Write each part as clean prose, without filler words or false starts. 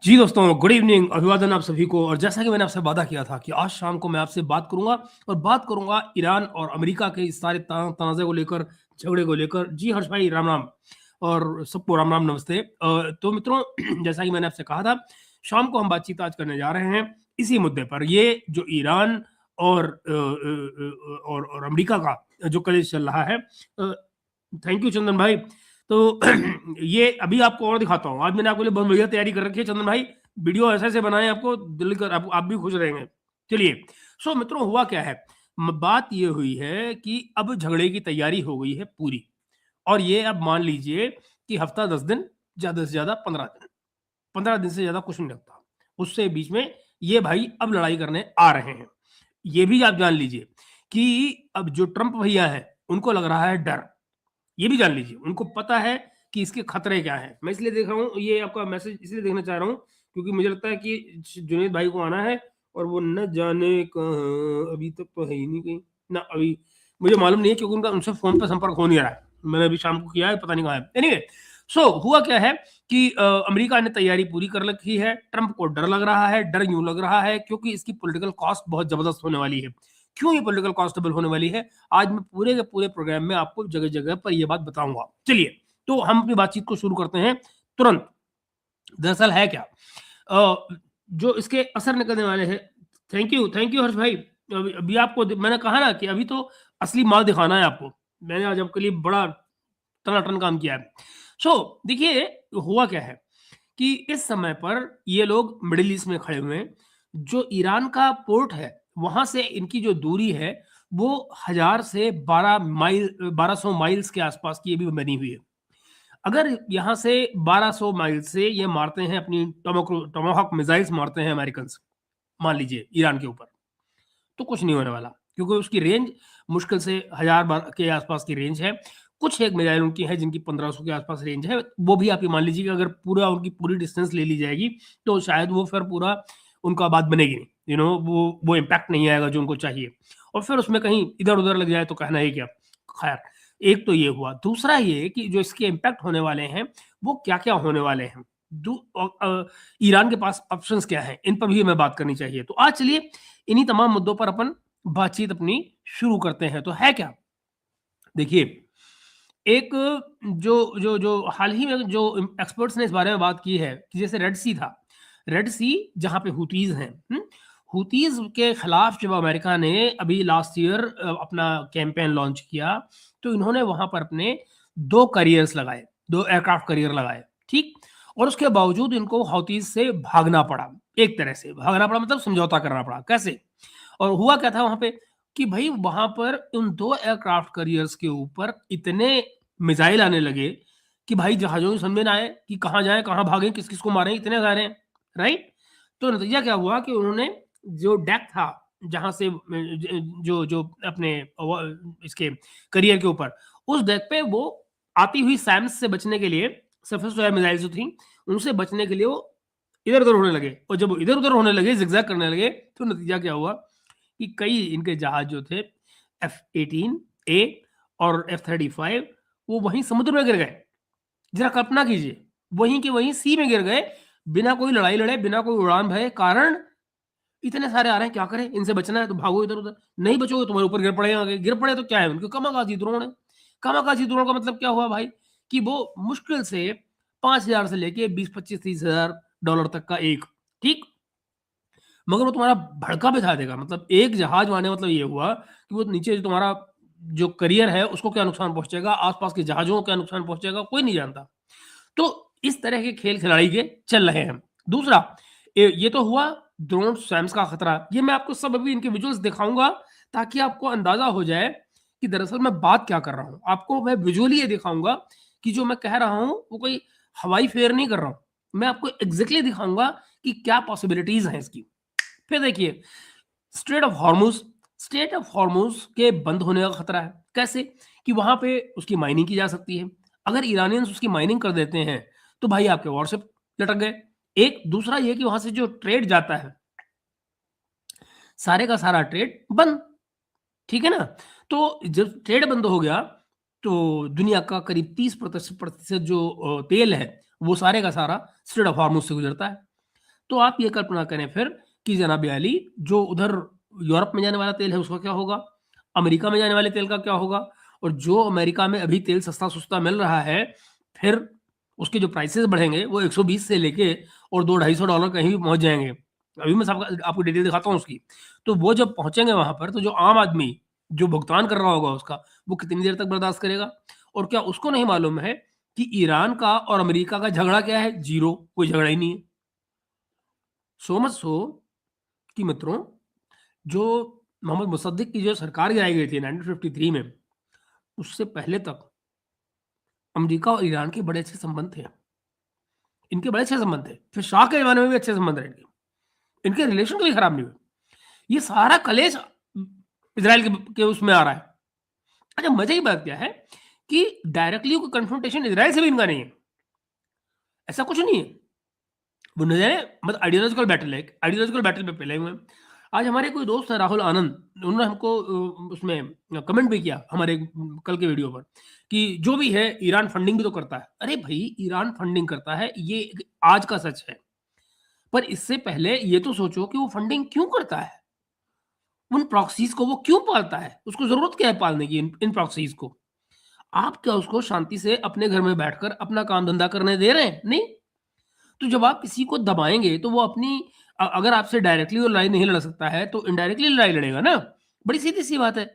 जी दोस्तों, good evening, अभिवादन आप सभी को। और जैसा कि मैंने आपसे वादा किया था कि आज शाम को मैं आपसे बात करूंगा और बात करूंगा ईरान और अमेरिका के इस सारे तनाज़े को लेकर, झगड़े को लेकर। जी हर्ष भाई, राम राम। और सबको राम राम, नमस्ते। तो मित्रों, जैसा कि मैंने आपसे कहा था, शाम को हम बातचीत आज करने जा रहे हैं इसी मुद्दे पर। ये जो ईरान और और अमेरिका का जो कलेश चल रहा है। थैंक यू चंदन भाई। तो ये अभी आपको और दिखाता हूँ। आज मैंने आपके लिए बहुत बढ़िया तैयारी कर रखी है चंदन भाई। वीडियो ऐसे ऐसे बनाए, आपको दिल कर आप भी खुश रहेंगे। चलिए, सो मित्रों, हुआ क्या है। बात ये हुई है कि अब झगड़े की तैयारी हो गई है पूरी। और ये अब मान लीजिए कि हफ्ता 10 दिन, ज्यादा से ज्यादा 15 दिन, 15 दिन से ज्यादा कुछ नहीं लगता उससे बीच में। ये भाई अब लड़ाई करने आ रहे हैं। ये भी आप जान लीजिए कि अब जो ट्रंप भैया हैं उनको लग रहा है डर। ये भी जान लीजिए, उनको पता है कि इसके खतरे क्या हैं। मैं इसलिए देख रहा हूँ, ये आपका मैसेज इसलिए देखना चाह रहा हूँ क्योंकि मुझे लगता है कि जुनेद भाई को आना है और वो न जाने कहाँ, अभी तक तो है ही नहीं कहीं ना। अभी मुझे मालूम नहीं है क्योंकि उनका उनसे फोन पर संपर्क हो नहीं रहा है। मैंने अभी शाम को किया है, पता नहीं कहाँ है। एनीवे, सो हुआ क्या है कि अमेरिका ने तैयारी पूरी कर रखी है। ट्रंप को डर लग रहा है। डर यूं लग रहा है क्योंकि इसकी पॉलिटिकल कॉस्ट बहुत जबरदस्त होने वाली है। क्यों ये पॉलिटिकल कॉन्स्टेबल होने वाली है, आज मैं पूरे के पूरे प्रोग्राम में आपको जगह जगह पर ये बात बताऊंगा। चलिए, तो हम अपनी बातचीत को शुरू करते हैं तुरंत। दरअसल है क्या, जो इसके असर निकलने वाले हैं। थैंक यू हर्ष भाई। अभी आपको मैंने कहा ना कि अभी तो असली माल दिखाना है आपको। मैंने आज आपके लिए बड़ा टनाटन काम किया है। देखिए, हुआ क्या है कि इस समय पर ये लोग मिडिल ईस्ट में खड़े हुए हैं। जो ईरान का पोर्ट है, वहां से इनकी जो दूरी है वो 1000 से 1200 माइल्स के आसपास की ये भी बनी हुई है। अगर यहाँ से 1200 माइल से ये मारते हैं अपनी टोमाहॉक मिसाइल्स मारते हैं अमेरिकन, मान लीजिए ईरान के ऊपर, तो कुछ नहीं होने वाला क्योंकि उसकी रेंज मुश्किल से 1000 के आसपास की रेंज है। कुछ एक मिसाइल उनकी है जिनकी 1500 के आसपास रेंज है। वो भी आप ये मान लीजिए कि अगर पूरा उनकी पूरी डिस्टेंस ले ली जाएगी तो शायद वो फिर पूरा उनका बात बनेगी नहीं। वो इम्पैक्ट नहीं आएगा जो उनको चाहिए। और फिर उसमें कहीं इधर उधर लग जाए तो कहना ही क्या। खैर, एक तो ये हुआ। दूसरा ये कि जो इसके इम्पैक्ट होने वाले हैं वो क्या क्या होने वाले हैं। ईरान के पास ऑप्शंस क्या हैं, इन पर भी हमें बात करनी चाहिए। तो आज चलिए इन्हीं तमाम मुद्दों पर अपन बातचीत अपनी शुरू करते हैं। तो है क्या, देखिए, एक जो जो जो हाल ही में जो एक्सपर्ट्स ने इस बारे में बात की है कि जैसे रेड सी था, रेड सी जहां पे हुतीज हैं, हुतीज के खिलाफ जब अमेरिका ने अभी लास्ट ईयर अपना कैंपेन लॉन्च किया तो इन्होंने वहां पर अपने 2 करियर्स लगाए, 2 एयरक्राफ्ट करियर लगाए। ठीक। और उसके बावजूद इनको हौतीज से भागना पड़ा। एक तरह से भागना पड़ा मतलब समझौता करना पड़ा। कैसे? और हुआ क्या था वहां पे कि भाई वहां पर उन 2 एयरक्राफ्ट करियर्स के ऊपर इतने मिसाइल आने लगे कि भाई जहाजों की समझ में ना आए कि कहाँ जाए, कहाँ भागें, किस किस को मारें, इतने सारे हैं। राइट। तो नतीजा क्या हुआ कि उन्होंने जो डेक था जहां से जो जो अपने इसके करियर के ऊपर, उस डेक पे वो आती हुई सैम्स से बचने के लिए, सरफेस टू एयर मिसाइल जो थी उनसे बचने के लिए वो इधर उधर होने लगे। और जब इधर उधर होने लगे, जिगजैग करने लगे, तो नतीजा क्या हुआ कि कई इनके जहाज जो थे F-18A और F-35, वो वहीं समुद्र में गिर गए। जरा कल्पना कीजिए, वहीं के वहीं सी में गिर गए, बिना कोई लड़ाई लड़े, बिना कोई उड़ान भरे। कारण, इतने सारे आ रहे हैं, क्या करें, इनसे बचना है तो भागो इधर उधर। नहीं बचोगे तुम्हारे ऊपर गिर पड़े, आगे गिर पड़े तो क्या है, उनके कमाकाजी ड्रोन है। कमाकाजी ड्रोन का मतलब क्या हुआ भाई कि वो मुश्किल से 5000 से लेके 20, 25, 30 हजार डॉलर तक का एक। ठीक। मगर वो तुम्हारा भड़का बिठा देगा। मतलब एक जहाज मारने मतलब ये हुआ कि वो नीचे जो तुम्हारा जो करियर है उसको क्या नुकसान पहुंचेगा, आसपास के जहाजों को क्या नुकसान पहुंचेगा, कोई नहीं जानता। तो इस तरह के खेल खिलाड़ी के चल रहे हैं। दूसरा, ये तो हुआ ड्रोन सैम्स का खतरा। ये मैं आपको सब अभी इनके विजुअल्स दिखाऊंगा ताकि आपको अंदाजा हो जाए कि दरअसल मैं बात क्या कर रहा हूं। आपको मैं विजुअली ये दिखाऊंगा कि जो मैं कह रहा हूं वो कोई हवाई फेयर नहीं कर रहा हूं। मैं आपको एग्जैक्टली दिखाऊंगा कि क्या पॉसिबिलिटीज हैं इसकी। फिर देखिए, straight of Hormuz, state of Hormuz के बंद होने का खतरा है। कैसे? कि वहां पे उसकी माइनिंग की जा सकती है। अगर ईरानियंस उसकी माइनिंग कर देते हैं तो भाई आपके वॉरशिप लटक गए। एक दूसरा ये कि वहां से जो ट्रेड जाता है, सारे का सारा ट्रेड बंद। ठीक है ना। तो जब ट्रेड बंद हो गया तो दुनिया का करीब 30% जो तेल है वो सारे का सारा स्ट्रेट ऑफ हॉर्मुज से गुजरता है। तो आप ये कल्पना करें फिर कि जनाब अली, जो उधर यूरोप में जाने वाला तेल है उसका क्या होगा, अमेरिका में जाने वाले तेल का क्या होगा, और जो अमेरिका में अभी तेल सस्ता सुस्ता मिल रहा है, फिर उसके जो प्राइसेस बढ़ेंगे वो 120 से लेके और $200-250 कहीं भी पहुंच जाएंगे। अभी मैं आपको डिटेल दिखाता हूँ उसकी। तो वो जब पहुंचेंगे वहां पर, तो जो आम आदमी जो भुगतान कर रहा होगा उसका, वो कितनी देर तक बर्दाश्त करेगा? और क्या उसको नहीं मालूम है कि ईरान का और अमेरिका का झगड़ा क्या है? जीरो, कोई झगड़ा ही नहीं है। सो मच सो कि मित्रों, जो मोहम्मद मुसद्दिक की जो सरकार गिराई गई थी 1953 में, उससे पहले तक अमेरिका और ईरान के बड़े अच्छे संबंध थे। इनके बड़े अच्छे संबंध थे, फिर शाह के जमाने में भी अच्छे संबंध रहे इनके। इनके रिलेशन कभी खराब नहीं हुए। ये सारा कलेश इसराइल के उसमें आ रहा है। अच्छा, मजे की बात क्या है कि डायरेक्टली कोई कन्फ्रंटेशन इसराइल से भी इनका नहीं है, ऐसा कुछ नहीं है। वो न जाने मतलब आइडियोलॉजिकल बैटल है, आइडियोलॉजिकल बैटल पे पहले हुए हैं। आज हमारे कोई दोस्त है राहुल आनंद, उन्होंने हमको उसमें कमेंट भी किया हमारे कल के वीडियो पर कि जो भी है ईरान फंडिंग भी तो करता है। अरे भाई, ईरान फंडिंग करता है ये आज का सच है, पर इससे पहले ये तो सोचो कि वो फंडिंग क्यों करता है, उन प्रॉक्सीज को वो क्यों पालता है, उसको जरूरत क्या है पालने की इन प्रॉक्सीज को? आप क्या उसको शांति से अपने घर में बैठकर अपना काम धंधा करने दे रहे हैं? नहीं। तो जब आप किसी को दबाएंगे तो वो अपनी अगर आपसे डायरेक्टली वो लड़ाई नहीं लड़ सकता है तो इनडायरेक्टली लड़ाई लड़ेगा ना। बड़ी सीधी सी बात है।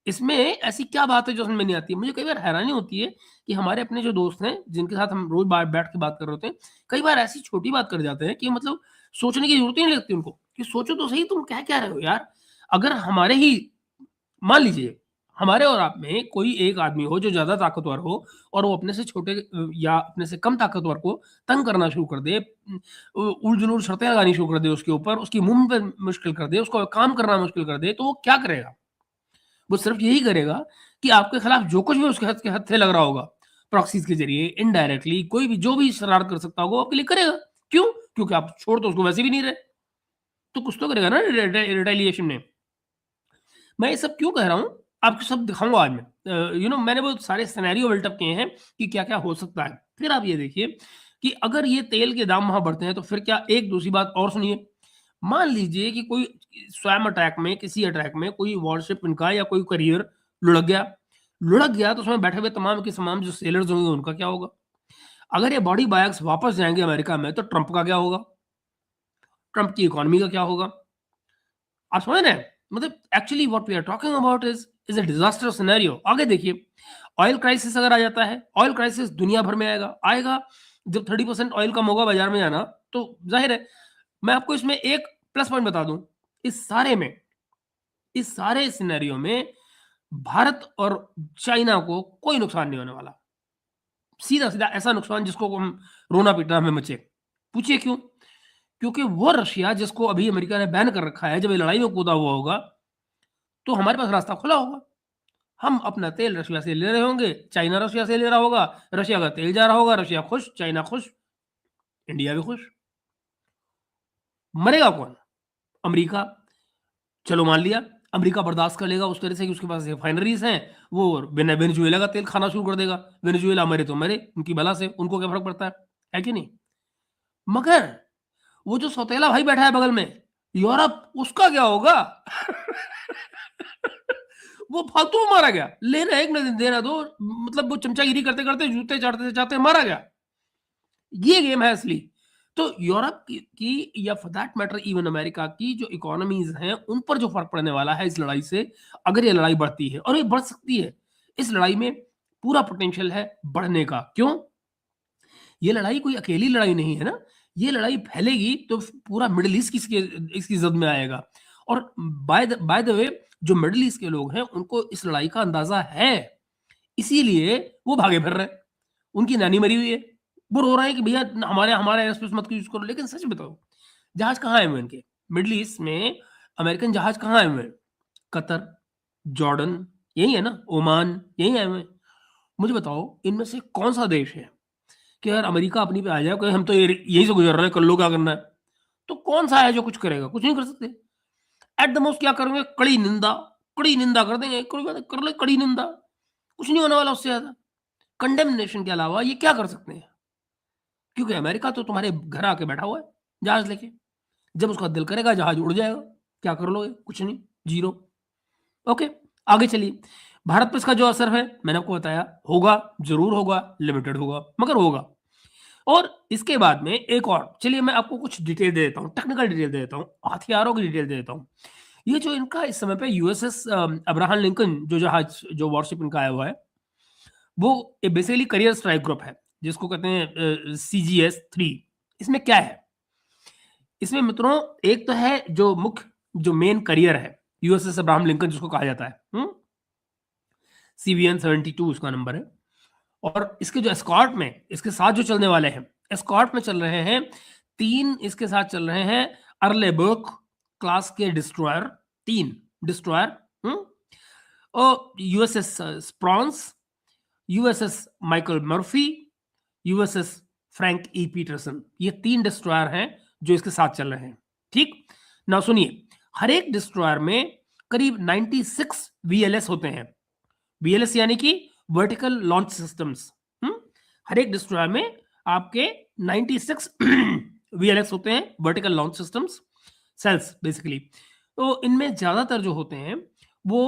इसमें ऐसी क्या बात है जो समझ में नहीं आती है? मुझे कई बार हैरानी होती है कि हमारे अपने जो दोस्त हैं जिनके साथ हम रोज बैठ के बात कर रहे होते हैं, कई बार ऐसी छोटी बात कर जाते हैं कि मतलब सोचने की जरूरत ही नहीं लगती उनको कि सोचो तो सही तुम क्या क्या रहे हो यार। अगर हमारे ही मान लीजिए हमारे और आप में कोई एक आदमी हो जो ज़्यादा ताकतवर हो और वो अपने से छोटे या अपने से कम ताकतवर को तंग करना शुरू कर दे, उलझुल शर्तें लगानी शुरू कर दे उसके ऊपर, उसकी मूवमेंट पे मुश्किल कर दे, उसको काम करना मुश्किल कर दे, तो वो क्या करेगा? वो सिर्फ यही करेगा कि आपके खिलाफ जो कुछ भी उसके हथ से लग रहा होगा, प्रॉक्सीज़ के ज़रिए, इनडायरेक्टली कोई भी जो भी शरारत कर सकता होगा वो आपके लिए करेगा। क्यों? क्योंकि आप छोड़ तो उसको वैसे भी नहीं रहे, तो कुछ तो करेगा ना रिटेलिएशन में। मैं ये सब क्यों कह रहा हूँ, आपको सब दिखाऊँगा आज मैं। मैंने वो सारे सिनेरियो बिल्ट अप किए हैं कि क्या-क्या हो सकता है। फिर आप ये देखिए कि अगर ये तेल के दाम वहाँ बढ़ते हैं, तो फिर क्या एक दूसरी बात और सुनिए, मान लीजिए कि कोई स्वयं अटैक में, किसी अटैक में कोई वॉरशिप इनका या कोई करियर लुढ़क गया। लुढ़क गया तो उसमें बैठे हुए तमाम के तमाम जो सेलर्स होंगे उनका क्या होगा? अगर ये बॉडी बैग्स वापस जाएँगे अमेरिका में, तो ट्रंप का क्या होगा? ट्रंप की इकोनॉमी का क्या होगा? आप समझ रहे हैं? मतलब actually what we are talking about is a disaster scenario. आगे देखिए, ऑयल क्राइसिस अगर आ जाता है, ऑयल क्राइसिस दुनिया भर में आएगा। आएगा जब 30% ऑयल कम होगा बाजार में जाना, तो जाहिर है। मैं आपको इसमें एक प्लस पॉइंट बता दूं, इस सारे में, इस सारे सिनेरियो में भारत और चाइना को कोई नुकसान नहीं होने वाला। सीधा सीधा ऐसा नुकसान जिसको हम रोना पीटना हमें मचे। पूछिए क्यों? क्योंकि वो रशिया जिसको अभी अमेरिका ने बैन कर रखा है, जब ये लड़ाई में कूदा हुआ होगा, तो हमारे पास रास्ता खुला होगा। हम अपना तेल रशिया से ले रहे होंगे, चाइना रशिया से ले रहा होगा, रशिया का तेल जा रहा होगा, रशिया खुश, चाइना खुश, इंडिया भी खुश। मरेगा कौन? अमेरिका। चलो मान लिया अमेरिका बर्दाश्त कर लेगा उस तरह से कि उसके पास रिफाइनरीज हैं, वो वेनेजुएला का तेल खाना शुरू कर देगा। वेनेजुएला मरे तो मरे, उनकी बला से उनको क्या फर्क पड़ता है कि नहीं? मगर वो जो सौतेला भाई बैठा है बगल में, यूरोप, उसका क्या होगा? वो फालतू में मारा गया। लेना एक न देना दो, मतलब वो चमचागिरी करते करते, जूते चाटते चाटते मारा गया। ये गेम है असली। तो यूरोप की या for that matter even America की जो इकोनॉमीज हैं, उन पर जो फर्क पड़ने वाला है इस लड़ाई से, अगर ये लड़ाई बढ़ती है, और ये बढ़ सकती है। इस लड़ाई में पूरा पोटेंशियल है बढ़ने का। क्यों? ये लड़ाई कोई अकेली लड़ाई नहीं है ना। ये लड़ाई फैलेगी तो पूरा मिडल ईस्ट इसकी जद में आएगा। और बाय द वे, जो मिडल ईस्ट के लोग हैं उनको इस लड़ाई का अंदाजा है, इसीलिए वो भागे फिर रहे हैं। उनकी नानी मरी हुई है, वो रो रहे हैं कि भैया हमारे हमारे एयर स्पेस मत यूज करो। लेकिन सच बताओ, जहाज कहाँ आए हुए हैं इनके? मिडल ईस्ट में अमेरिकन जहाज कहाँ आए हुए हैं? कतर, जॉर्डन, यही है ना, ओमान, यही आए हुए हैं। मुझे बताओ इनमें से कौन सा देश है कि अगर अमेरिका अपनी पे आ जाए कि हम तो यहीं से गुजर रहे हैं, कर लो क्या करना है, तो कौन सा है जो कुछ करेगा? कुछ नहीं कर सकते। एट द मोस्ट क्या करेंगे? कड़ी निंदा कर देंगे। कोई बात नहीं, कर ले कड़ी निंदा, कुछ नहीं होने वाला उससे ज्यादा। कंडेमनेशन के अलावा ये क्या कर सकते हैं? क्योंकि अमेरिका तो तुम्हारे घर आके बैठा हुआ है जहाज लेके। जब उसका दिल करेगा जहाज उड़ जाएगा, क्या कर लोगे? कुछ नहीं, जीरो। ओके, आगे चलिए। भारत पे इसका जो असर है मैंने आपको बताया, होगा, जरूर होगा, लिमिटेड होगा, मगर होगा। और इसके बाद में एक और, चलिए मैं आपको कुछ डिटेल दे देता हूँ, टेक्निकल डिटेल दे देता हूँ, हथियारों की डिटेल दे देता हूँ। ये जो इनका इस समय पे यूएसएस अब्राहम लिंकन जो जहाज, जो वॉरशिप इनका आया हुआ है, वो बेसिकली करियर स्ट्राइक ग्रुप है, जिसको कहते हैं CGS-3। इसमें क्या है? इसमें मित्रों एक तो है जो मुख्य, जो मेन करियर है यूएसएस अब्राहम लिंकन जिसको कहा जाता है, CVN-72 उसका नंबर है। और इसके जो एस्कॉर्ट में, इसके साथ जो चलने वाले हैं, एस्कॉर्ट में चल रहे हैं 3, इसके साथ चल रहे हैं अर्लेबर्ग क्लास के डिस्ट्रॉयर, 3 डिस्ट्रॉयर, और USS Spruance, USS Michael Murphy, USS Frank E Peterson. ये 3 डिस्ट्रॉयर हैं जो इसके साथ चल रहे हैं। ठीक ना, सुनिए, हर एक डिस्ट्रॉयर में करीब 96 VLS होते हैं। VLS यानी कि वर्टिकल लॉन्च सिस्टम्स। हर एक डिस्ट्रॉयर में आपके 96 VLS होते हैं, vertical launch systems, sales basically. तो इनमें ज्यादातर जो होते हैं वो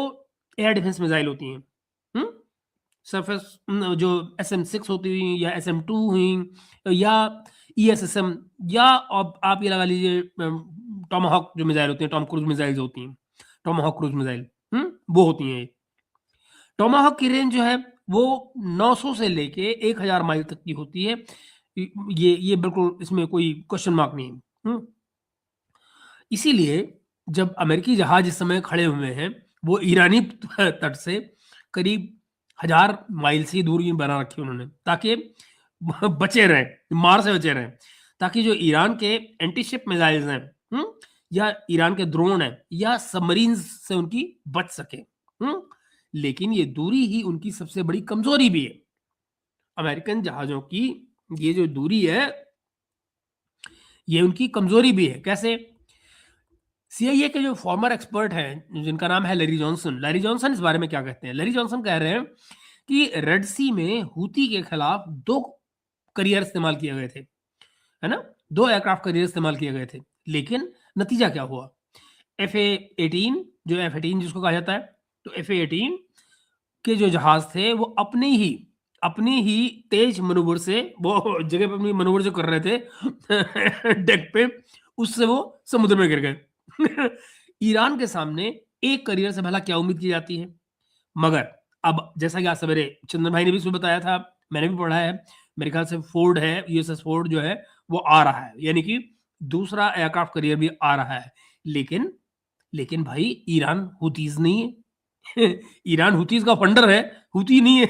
एयर डिफेंस मिसाइल होती हैं, सरफेस, जो SM-6 होती हुई या SM-2 हुई या ESSM, या अब आप ये लगा लीजिए टॉमाहॉक जो मिसाइल होती हैं, टॉम क्रूज मिसाइल होती हैं, टॉमाहॉक क्रूज मिसाइल, वो होती हैं। टॉमाहॉक की रेंज जो है वो 900 से लेके 1000 माइल तक की होती है। ये बिल्कुल, इसमें कोई क्वेश्चन मार्क नहीं है। इसीलिए जब अमेरिकी जहाज इस समय खड़े हुए हैं, वो ईरानी तट से करीब 1000 माइल से दूरी बना रखी उन्होंने, ताकि बचे रहें, मार से बचे रहें, ताकि जो ईरान के एंटी शिप मिसाइल्स हैं, या ईरान के ड्रोन हैं, या सबमरीन से उनकी बच सके। लेकिन ये दूरी ही उनकी सबसे बड़ी कमजोरी भी है। अमेरिकन जहाजों की ये जो दूरी है, ये उनकी कमजोरी भी है। कैसे? CIA के जो फॉर्मर एक्सपर्ट हैं, जिनका नाम है लैरी जॉनसन, लैरी जॉनसन इस बारे में क्या कहते हैं? लैरी जॉनसन कह रहे हैं कि रेड सी में हूती के खिलाफ 2 करियर इस्तेमाल किए गए थे, है ना, 2 एयरक्राफ्ट करियर इस्तेमाल किए गए थे, लेकिन नतीजा क्या हुआ? FA-18, जो F-18 जिसको कहा जाता है, तो FA-18 के जो जहाज थे वो अपनी ही तेज मनोवर से, वो जगह पे अपनी मनोवर जो कर रहे थे डेक पे, उससे वो समुद्र में गिर गए। ईरान के सामने एक करियर से भला क्या उम्मीद की जाती है? मगर अब जैसा कि आज सवेरे चंदन भाई ने भी इसमें बताया था, मैंने भी पढ़ा है, मेरे ख्याल से फोर्ड है, USS फोर्ड जो है वो आ रहा है, यानी कि दूसरा एयरक्राफ्ट करियर भी आ रहा है। लेकिन भाई ईरान हुतीज नहीं है। ईरान हुतीज का फंडर है, हुती नहीं है।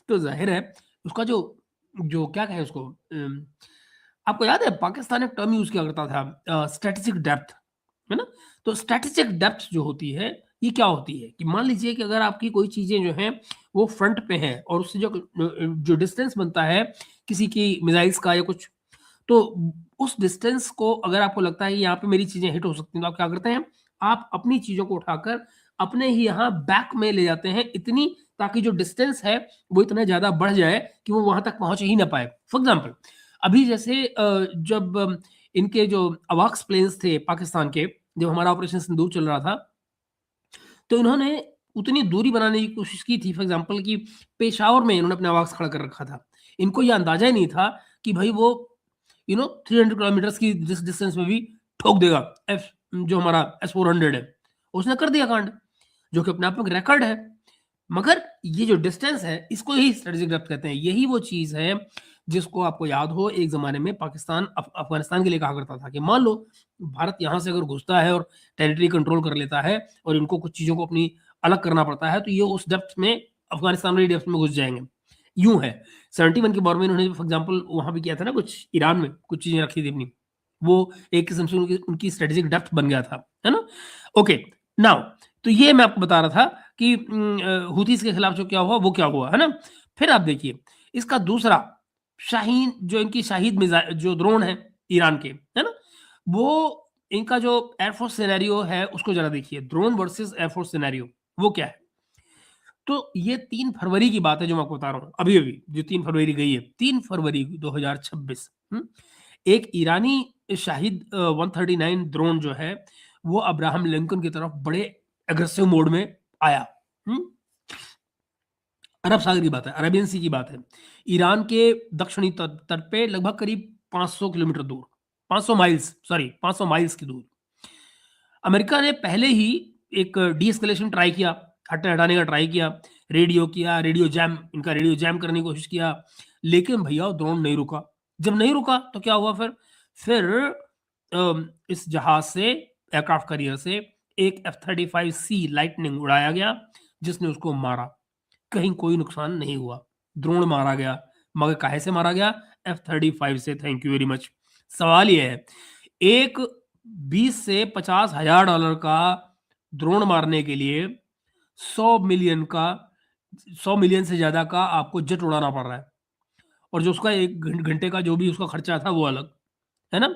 तो जाहिर है उसका जो जो क्या कहें उसको, आपको याद है पाकिस्तान एक टर्म यूज किया करता था, स्ट्रेटेजिक डेप्थ, है ना? तो स्ट्रेटेजिक डेप्थ जो होती है, ये क्या होती है कि मान लीजिए कि अगर आपकी कोई चीजें जो हैं वो फ्रंट पे हैं, और उससे जो डिस्टेंस बनता है किसी की मिसाइल्स का या कुछ, तो उस डिस्टेंस को अगर आपको लगता है कि यहाँ पे मेरी चीजें हिट हो सकती हैं, तो आप क्या करते हैं? आप अपनी चीजों को उठाकर अपने ही यहाँ बैक में ले जाते हैं, इतनी, ताकि जो डिस्टेंस है वो इतना ज्यादा बढ़ जाए कि वो वहां तक पहुंच ही ना पाए। फॉर एग्जाम्पल, अभी जैसे जब इनके जो अवाक्स प्लेन्स थे पाकिस्तान के, जब हमारा ऑपरेशन सिंदूर चल रहा था, तो इन्होंने उतनी दूरी बनाने की कोशिश की थी। फॉर एग्जाम्पल कि पेशावर में इन्होंने अपने अवाक्स खड़ा कर रखा था। इनको यह अंदाजा ही नहीं था कि भाई वो 300 किलोमीटर की डिस्टेंस में भी ठोक देगा एफ, जो हमारा S-400 है। उसने कर दिया कांड, जो कि अपने आप में रिकॉर्ड है। मगर ये जो डिस्टेंस है, इसको ही स्ट्रेटेजिक डेप्थ कहते हैं। यही वो चीज है जिसको आपको याद हो, एक जमाने में पाकिस्तान अफगानिस्तान के लिए कहा करता था कि मान लो भारत यहां से अगर घुसता है और टेरिटरी कंट्रोल कर लेता है, और इनको कुछ चीजों को अपनी अलग करना पड़ता है, तो ये उस डेप्थ में, अफगानिस्तान वाली डेप्थ में घुस जाएंगे। यूं है 71 के बारे में इन्होंने फॉर एग्जाम्पल वहां भी किया था ना, कुछ ईरान में कुछ चीजें रखी थी अपनी, वो एक किस्म से उनकी स्ट्रेटेजिक डेप्थ बन गया था, है ना? ओके, नाउ, तो ये मैं आपको बता रहा था कि हुतीस के खिलाफ जो क्या हुआ वो क्या हुआ, है ना? फिर आप देखिए इसका दूसरा, शाहीन, जो इनकी शाहिद मिसाइल जो ड्रोन है ईरान के, है ना, वो इनका जो एयरफोर्स सिनेरियो है उसको जरा देखिए, ड्रोन वर्सेस एयरफोर्स सिनेरियो वो क्या है? तो ये 3 फरवरी की बात है जो मैं आपको बता रहा हूँ, अभी जो 3 फरवरी गई है, 3 फरवरी 2026। एक ईरानी शाहिद 139 ड्रोन जो है वो अब्राहम लिंकन की तरफ बड़े एग्रेसिव मोड में आया। अरब सागर की बात है, अरेबियन सी की बात है। ईरान के दक्षिणी तट पे लगभग करीब 500 किलोमीटर दूर, 500 माइल्स, सॉरी 500 माइल्स की दूर, अमेरिका ने पहले ही एक डीएस्केलेशन ट्राई किया, हटाने का ट्राई किया, रेडियो जैम, इनका रेडियो जैम करने की कोशिश किया, लेकिन भैया ड्रोन नहीं रुका। जब नहीं रुका तो क्या हुआ फिर इस जहाज से, एयरक्राफ्ट कैरियर से एक F-35C लाइटनिंग उड़ाया गया, जिसने उसको मारा। कहीं कोई नुकसान नहीं हुआ, ड्रोन मारा गया, मगर काहे से मारा गया? F-35 से। Thank you very much. सवाल यह है, एक 20 से 50 हजार डॉलर का ड्रोन मारने के लिए 100 मिलियन से ज्यादा का आपको जेट उड़ाना पड़ रहा है, और जो उसका एक घंटे का जो भी उसका खर्चा था वो अलग है ना।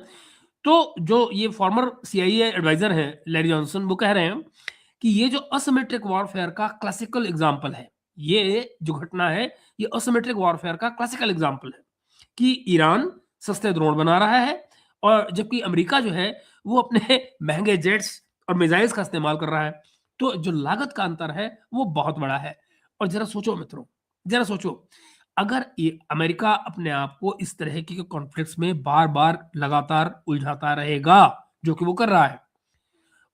तो जो ये फॉर्मर CIA एडवाइजर हैं लैरी जॉनसन, वो कह रहे हैं कि ये जो असिमेट्रिक वॉरफेयर का क्लासिकल एग्जाम्पल है, ये जो घटना है ये असिमेट्रिक वॉरफेयर का क्लासिकल एग्जाम्पल है कि ईरान सस्ते ड्रोन बना रहा है, और जबकि अमेरिका जो है वो अपने महंगे जेट्स और मिसाइल्स का इस्तेमाल कर रहा है। तो जो लागत का अंतर है वो बहुत बड़ा है। और जरा सोचो मित्रों, जरा सोचो, अगर ये अमेरिका अपने आप को इस तरह के कॉन्फ्लिक्ट्स में बार बार लगातार उलझाता रहेगा, जो कि वो कर रहा है,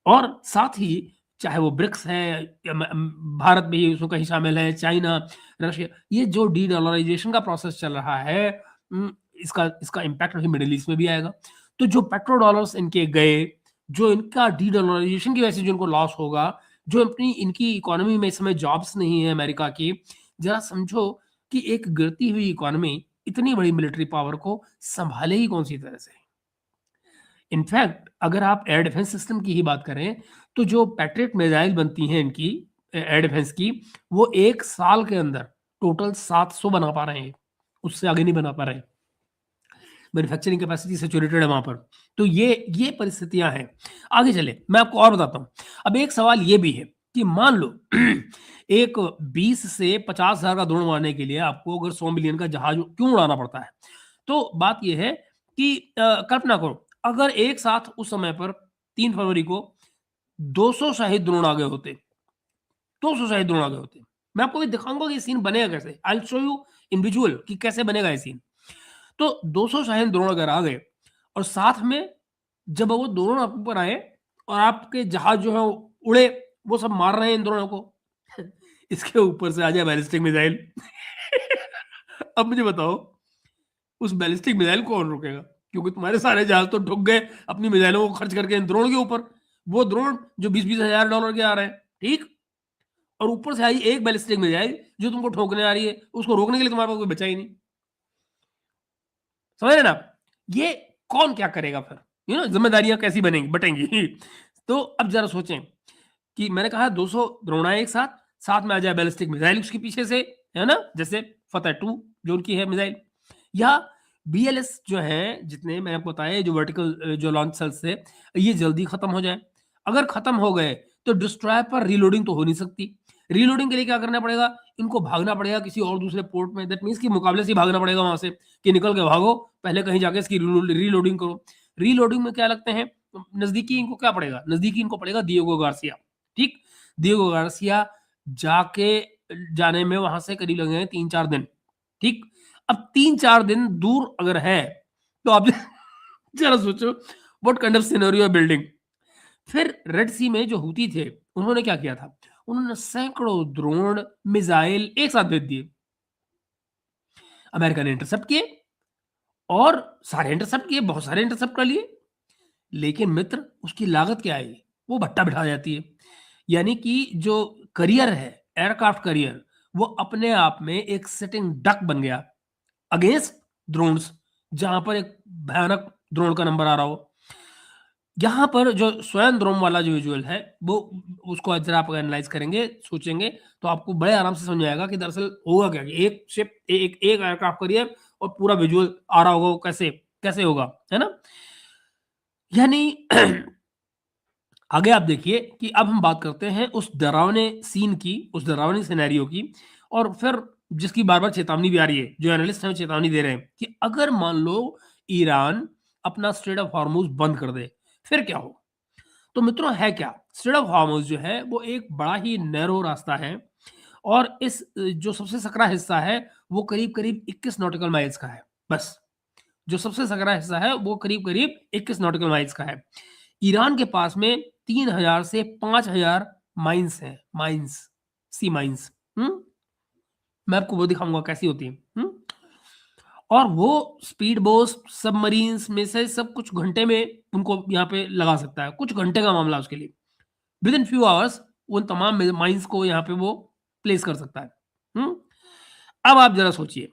और साथ ही चाहे वो ब्रिक्स है या भारत भी उसमें कहीं शामिल है, चाइना, रशिया, ये जो डी डॉलराइजेशन का प्रोसेस चल रहा है, इसका इसका इम्पैक्ट मिडिल ईस्ट में भी आएगा। तो जो पेट्रो डॉलर्स इनके गए, जो इनका डी डॉलराइजेशन की वजह से जो इनको लॉस होगा, जो अपनी इनकी इकोनॉमी में इस समय जॉब्स नहीं है अमेरिका की, जरा समझो कि एक गिरती हुई इकोनॉमी इतनी बड़ी मिलिट्री पावर को संभाले ही कौन सी तरह से। इनफैक्ट अगर आप एयर डिफेंस सिस्टम की ही बात करें, तो जो पैट्रियट मिसाइल बनती हैं इनकी एयर डिफेंस की, वो एक साल के अंदर टोटल 700 बना पा रहे हैं, उससे आगे नहीं बना पा रहे। मैन्युफैक्चरिंग कैपेसिटी सैचुरेटेड है वहां पर। तो ये परिस्थितियां हैं। आगे चले, मैं आपको और बताता हूं। अब एक सवाल ये भी है कि मान लो एक 20 से 50 हजार का ड्रोन मारने के लिए आपको अगर 100 मिलियन का जहाज क्यों उड़ाना पड़ता है? तो बात यह है कि कल्पना करो अगर एक साथ उस समय पर 3 फरवरी को 200 शाहिद ड्रोन आ गए होते, 200 शाहिद ड्रोन आ गए होते। मैं आपको भी दिखाऊंगा कि सीन बनेगा कैसे। I will show you in visual कि कैसे बनेगा ये सीन। तो 200 शाहीन ड्रोन अगर आ गए, और साथ में जब वो ड्रोन आप ऊपर आए और आपके जहाज जो है उड़े, वो सब मार रहे हैं इन ड्रोनों को इसके ऊपर से आ जाए बैलिस्टिक मिसाइल अब मुझे बताओ उस बैलिस्टिक मिसाइल को कौन रोकेगा? क्योंकि तुम्हारे सारे जहाज तो ठुक गए अपनी मिसाइलों को खर्च करके इन ड्रोन के ऊपर। वो ड्रोन जो 20-20 हजार डॉलर के आ रहे हैं, ठीक, और ऊपर से आई एक बैलिस्टिक मिसाइल जो तुमको ठोकने आ रही है, उसको रोकने के लिए तुम्हारे पास कोई बचा ही नहीं। समझ रहे ना? ये कौन क्या करेगा फिर? जिम्मेदारियां कैसी बनेंगी, बटेंगी तो अब जरा सोचें कि मैंने कहा 200 ड्रोन आए एक साथ, साथ में आ जाए बैलिस्टिक मिसाइल उसके पीछे से, है ना, जैसे फतेह 2 जो उनकी है मिसाइल, या BLS जो है, जितने मैंने आपको बताया जो वर्टिकल जो लॉन्च सेल्स है, ये जल्दी खत्म हो जाए। अगर खत्म हो गए तो डिस्ट्रॉय पर रीलोडिंग तो हो नहीं सकती। रीलोडिंग के लिए क्या करना पड़ेगा? इनको भागना पड़ेगा किसी और दूसरे पोर्ट में, दैट मीन्स कि मुकाबले से भागना पड़ेगा वहां से, कि निकल के भागो, पहले कहीं जाके इसकी रीलोडिंग करो। रीलोडिंग में क्या लगते हैं? नजदीकी इनको क्या पड़ेगा? नजदीकी इनको पड़ेगा दिएगो गार्सिया, ठीक। दिएगो गार्सिया जाके जाने में वहां से करीब लगे 3-4 दिन, ठीक। अब 3-4 दिन दूर अगर है तो आप जरा सोचो what kind of scenario building. फिर रेड सी में जो हूती थे, उन्होंने क्या किया था? उन्होंने सैकड़ों ड्रोन मिसाइल एक साथ भेज दिए। अमेरिका ने इंटरसेप्ट किए, और सारे इंटरसेप्ट किए, बहुत सारे इंटरसेप्ट कर लिए, लेकिन मित्र उसकी लागत क्या आई? वो भट्टा बिठा जाती है। यानी कि जो करियर है, एयरक्राफ्ट करियर, वो अपने आप में एक सिटिंग डक बन गया अगेंस्ट ड्रोन्स, जहां पर एक भयानक ड्रोन का नंबर आ रहा हो। यहाँ पर जो स्वयं ड्रोन वाला जो विजुअल है, वो उसको जरा आप एनालाइज करेंगे, सोचेंगे, तो आपको बड़े आराम से समझ आएगा कि दरअसल होगा क्या, कि एक शिप, एक एयरक्राफ्ट करियर और पूरा विजुअल आ रहा होगा, वो कैसे कैसे होगा, है ना। यानी आगे आप देखिए कि अब हम बात करते हैं उस डरावने सीन की, उस डरावने सिनेरियो की, और फिर जिसकी बार बार चेतावनी भी आ रही है, जो एनालिस्ट हैं चेतावनी दे रहे हैं कि अगर मान लो ईरान अपना स्ट्रेट ऑफ हॉर्मुज बंद कर दे, फिर क्या हो? तो मित्रों है क्या? स्ट्रेट ऑफ हॉर्मुज जो है वो एक बड़ा ही नैरो रास्ता है और इस जो सबसे सकरा हिस्सा है वो करीब-करीब 21 नॉटिकल माइल्स का है, बस। जो सबसे सकरा हिस्सा है वो करीब-करीब 21 नॉटिकल माइल्स का है। ईरान के पास में 3000 से 5000 माइन्स हैं, माइन्स, सी माइन्स। हुँ? मैं आपको वो दिखाऊँगा कैसी होती हैं। हुँ? और वो स्पीड बोट्स, सबमरीन्स में से सब कुछ घंटे में उनको यहाँ पे लगा सकता है। कुछ घंटे का मामला है उसके लिए। विदिन फ्यू आवर्स उन तमाम माइन्स को यहाँ पे वो प्लेस कर सकता है। हुँ? अब आप ज़रा सोचिए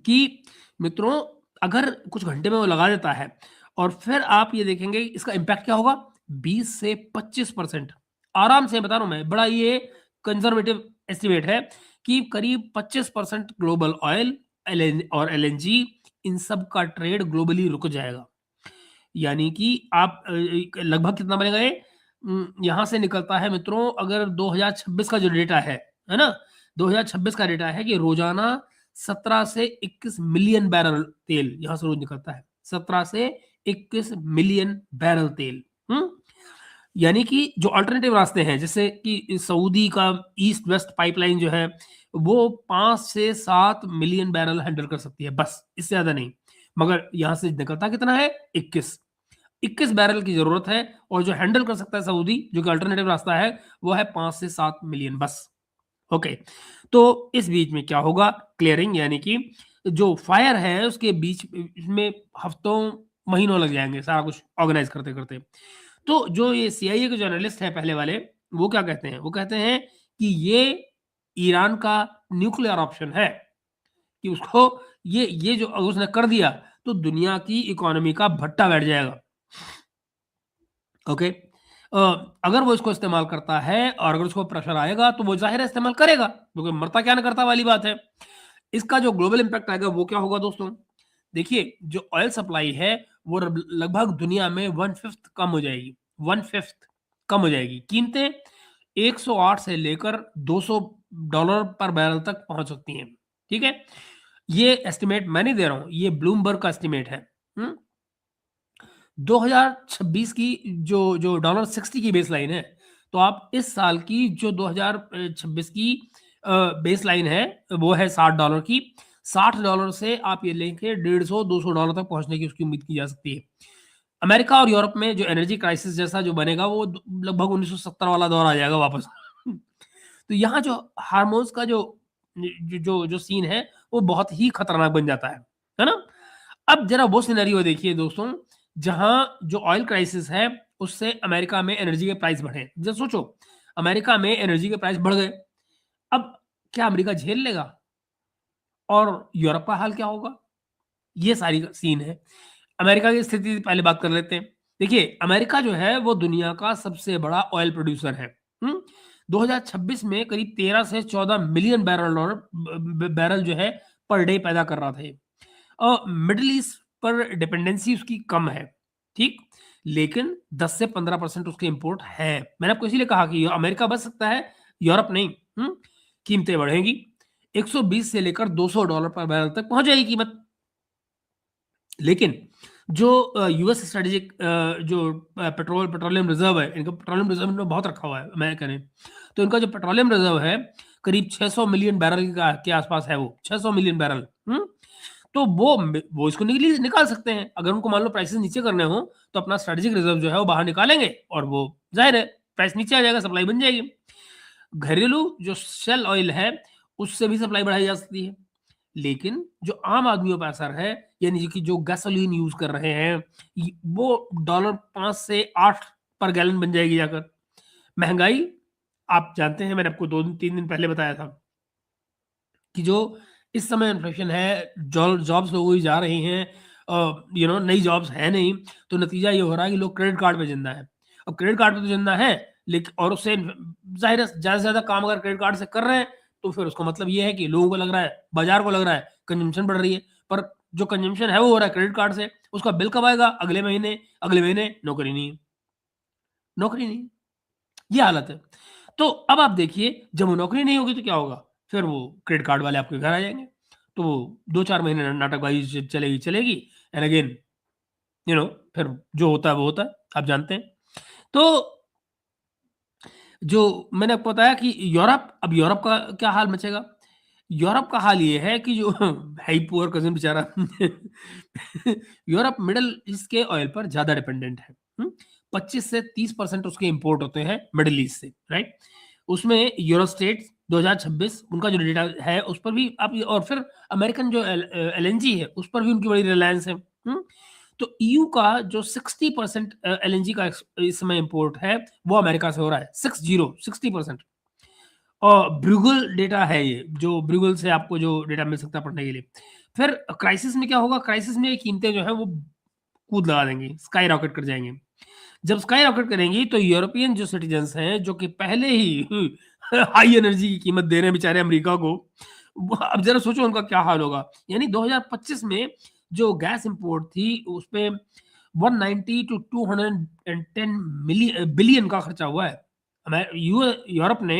कि मित्रों अगर कुछ घंटे में वो लगा देता है और फिर आप ये देखेंगे इसका इम्पैक्ट क्या होगा? 20 से 25% आराम से बता रहा हूँ मैं, बड़ा ये कंज़र्वेटिव एस्टिमेट है कि करीब 25% ग्लोबल ऑयल, एलएन और एलएनजी इन सब का ट्रेड ग्लोबली रुक जाएगा। यानी कि आप लगभग कितना बनेगा ये? यहाँ से निकलता है मित्रों अगर 2026 का जो डेटा है ना? 2026 का डेटा है कि रोज़ाना 17 से 21 मिलियन बैरल तेल यहाँ से रोज़ निकलता है। 17 से 21 मिलियन बैरल तेल। हुँ? यानी कि जो अल्टरनेटिव रास्ते हैं जैसे कि सऊदी का ईस्ट वेस्ट पाइपलाइन जो है वो 5 से 7 मिलियन बैरल हैंडल कर सकती है बस, इससे ज़्यादा नहीं। मगर यहाँ से निकलता कितना है? 21। 21 बैरल की ज़रूरत है और जो हैंडल कर सकता है सऊदी जो कि अल्टरनेटिव रास्ता है वो है 5 से 7 मिलियन बस। ओके, तो इस बीच में क्या होगा? क्लियरिंग यानी कि जो फायर है उसके बीच में हफ्तों, महीनों लग जाएँगे सारा कुछ ऑर्गेनाइज़ करते-करते। तो जो ये सीआईए के जर्नलिस्ट हैं पहले वाले, वो क्या कहते हैं? वो कहते हैं कि ये ईरान का न्यूक्लियर ऑप्शन है, कि उसको ये जो उसने कर दिया, तो दुनिया की इकोनॉमी का भट्टा बैठ जाएगा। ओके? अ, अगर वो इसको इस्तेमाल करता है और अगर उसको प्रेशर आएगा, तो वो ज़ाहिर है इस्तेमाल करेगा, क्योंकि मरता क्या ना करता वाली बात है। इसका जो ग्लोबल इम्पैक्ट आएगा, वो क्या होगा दोस्तों? देखिए, जो ऑयल सप्लाई है, वो रब लगभग दुनिया में 1/5 कम हो जाएगी, 1/5 कम हो जाएगी। कीमतें 108 से लेकर $200 पर बैरल तक पहुँच सकती हैं, ठीक है? ये एस्टिमेट मैं नहीं दे रहा हूँ, ये ब्लूमबर्ग का एस्टिमेट है। हुँ? 2026 की जो जो डॉलर 60 की बेसलाइन है, तो आप इस साल की जो 2026 की बेसलाइन है, वो है $60 की। $60 से आप ये लेके 150 $200 तक पहुँचने की उसकी उम्मीद की जा सकती है। अमेरिका और यूरोप में जो एनर्जी क्राइसिस जैसा जो बनेगा, वो लगभग 1970 वाला दौर आ जाएगा वापस। तो यहाँ जो हार्मोन्स का जो सीन है, वो बहुत ही खतरनाक बन जाता है ना? अब जरा वो सिनेरियो देखिए दोस्तों, जहाँ जो ऑयल क्राइसिस है, उससे अमेरिका में एनर्जी के प्राइस बढ़े। जरा सोचो, अमेरिका में एनर्जी के प्राइस बढ़ गए, अब क्या अमेरिका झेल लेगा? और यूरोप का हाल क्या होगा? ये सारी सीन है। अमेरिका की स्थिति पहले बात कर लेते हैं। देखिए, अमेरिका जो है वो दुनिया का सबसे बड़ा ऑयल प्रोड्यूसर है। हुँ? 2026 में करीब 13 से 14 मिलियन बैरल जो है पर डे पैदा कर रहा था ये। मिडल ईस्ट पर डिपेंडेंसी उसकी कम है, ठीक? लेकिन 10 से 15% उसके इम्पोर्ट है। मैंने आपको इसीलिए कहा कि अमेरिका बच सकता है, यूरोप नहीं। हुँ? कीमतें बढ़ेंगी। 120 से लेकर $200 पर बैरल तक पहुँच जाएगी कीमत। लेकिन जो यूएस स्ट्रेटेजिक जो पेट्रोलियम रिज़र्व है, इनका पेट्रोलियम रिज़र्व इन्होंने बहुत रखा हुआ है अमेरिका ने। तो इनका जो पेट्रोलियम रिज़र्व है, करीब 600 मिलियन बैरल का के आसपास है वो, 600 मिलियन बैरल। हुँ? तो वो इसको निकाल सकते हैं। अगर उनको मान लो प्राइसेज़ नीचे करने हों, तो अपना स्ट्रेटेजिक रिज़र्व जो है वो बाहर निकालेंगे और वो ज़ाहिर है प्राइस नीचे आ जाएगा, सप्लाई बन जाएगी। घरेलू जो शेल ऑयल है, उससे भी सप्लाई बढ़ाई जा सकती है। लेकिन जो आम आदमियों पर असर है, यानी कि जो गैसोलीन यूज़ कर रहे हैं, वो डॉलर 5 से 8 पर गैलन बन जाएगी जाकर। महँगाई आप जानते हैं, मैंने आपको 2 दिन 3 दिन पहले बताया था कि जो इस समय इन्फ्लेशन है, जॉब्स लोगों की जा रही हैं, नई जॉब्स है नहीं, तो नतीजा ये हो रहा है कि लोग क्रेडिट कार्ड पे ज़िंदा हैं। अब क्रेडिट कार्ड पे तो ज़िंदा हैं, लेकिन और उससे ज़ाहिर है ज़्यादा से ज़्यादा काम अगर क्रेडिट कार्ड से कर रहे हैं, तो फिर उसका मतलब ये है कि लोगों को लग रहा है, बाज़ार को लग रहा है, कंज़म्पशन बढ़ रही है। पर जो कंज़म्पशन है वो हो रहा है क्रेडिट कार्ड से, उसका बिल कब आएगा? अगले महीने नौकरी नहीं है, नौकरी नहीं है। ये हालत है। तो अब आप देखिए, जब वो नौकरी नहीं होगी तो क्या होगा? फिर वो क्रेडिट कार्ड वाले आपके घर आ जाएँगे। तो 2-4 महीने नाटकबाज़ी चलेगी, चलेगी एंड अगेन फिर जो होता है वो होता है, आप जानते हैं। तो जो मैंने आपको बताया कि यूरोप का क्या हाल मचेगा? यूरोप का हाल ये है कि जो है ही पुअर कज़न बेचारा यूरोप मिडल ईस्ट के ऑयल पर ज़्यादा डिपेंडेंट है। 25 से 30% उसके इंपोर्ट होते हैं मिडल ईस्ट से, राइट? उसमें यूरोस्टेट 2026 उनका जो डेटा है उस पर भी आप और फिर अमेरिकन जो एलएनजी है उस पर भी उनकी बड़ी रिलायंस है। तो ईयू का जो 60% एलएनजी का इस समय इंपोर्ट है वो अमेरिका से हो रहा है, 60% और ब्रूगल डेटा है ये, जो ब्रूगल से आपको जो डेटा मिल सकता है पढ़ने के लिए। फिर क्राइसिस में क्या होगा? क्राइसिस में ये कीमतें जो है वो कूद लगा देंगी, स्काई रॉकेट कर जाएंगे। जब स्काई रॉकेट करेंगी तो यूरोपियन जो सिटीजन्स हैं जो कि पहले ही हाई एनर्जी की कीमत दे रहे हैं बेचारे अमेरिका को, अब जरा सोचो उनका क्या हाल होगा। यानी 2025 में जो गैस इंपोर्ट थी उस पे 190 टू 210 बिलियन का खर्चा हुआ है। यूरोप ने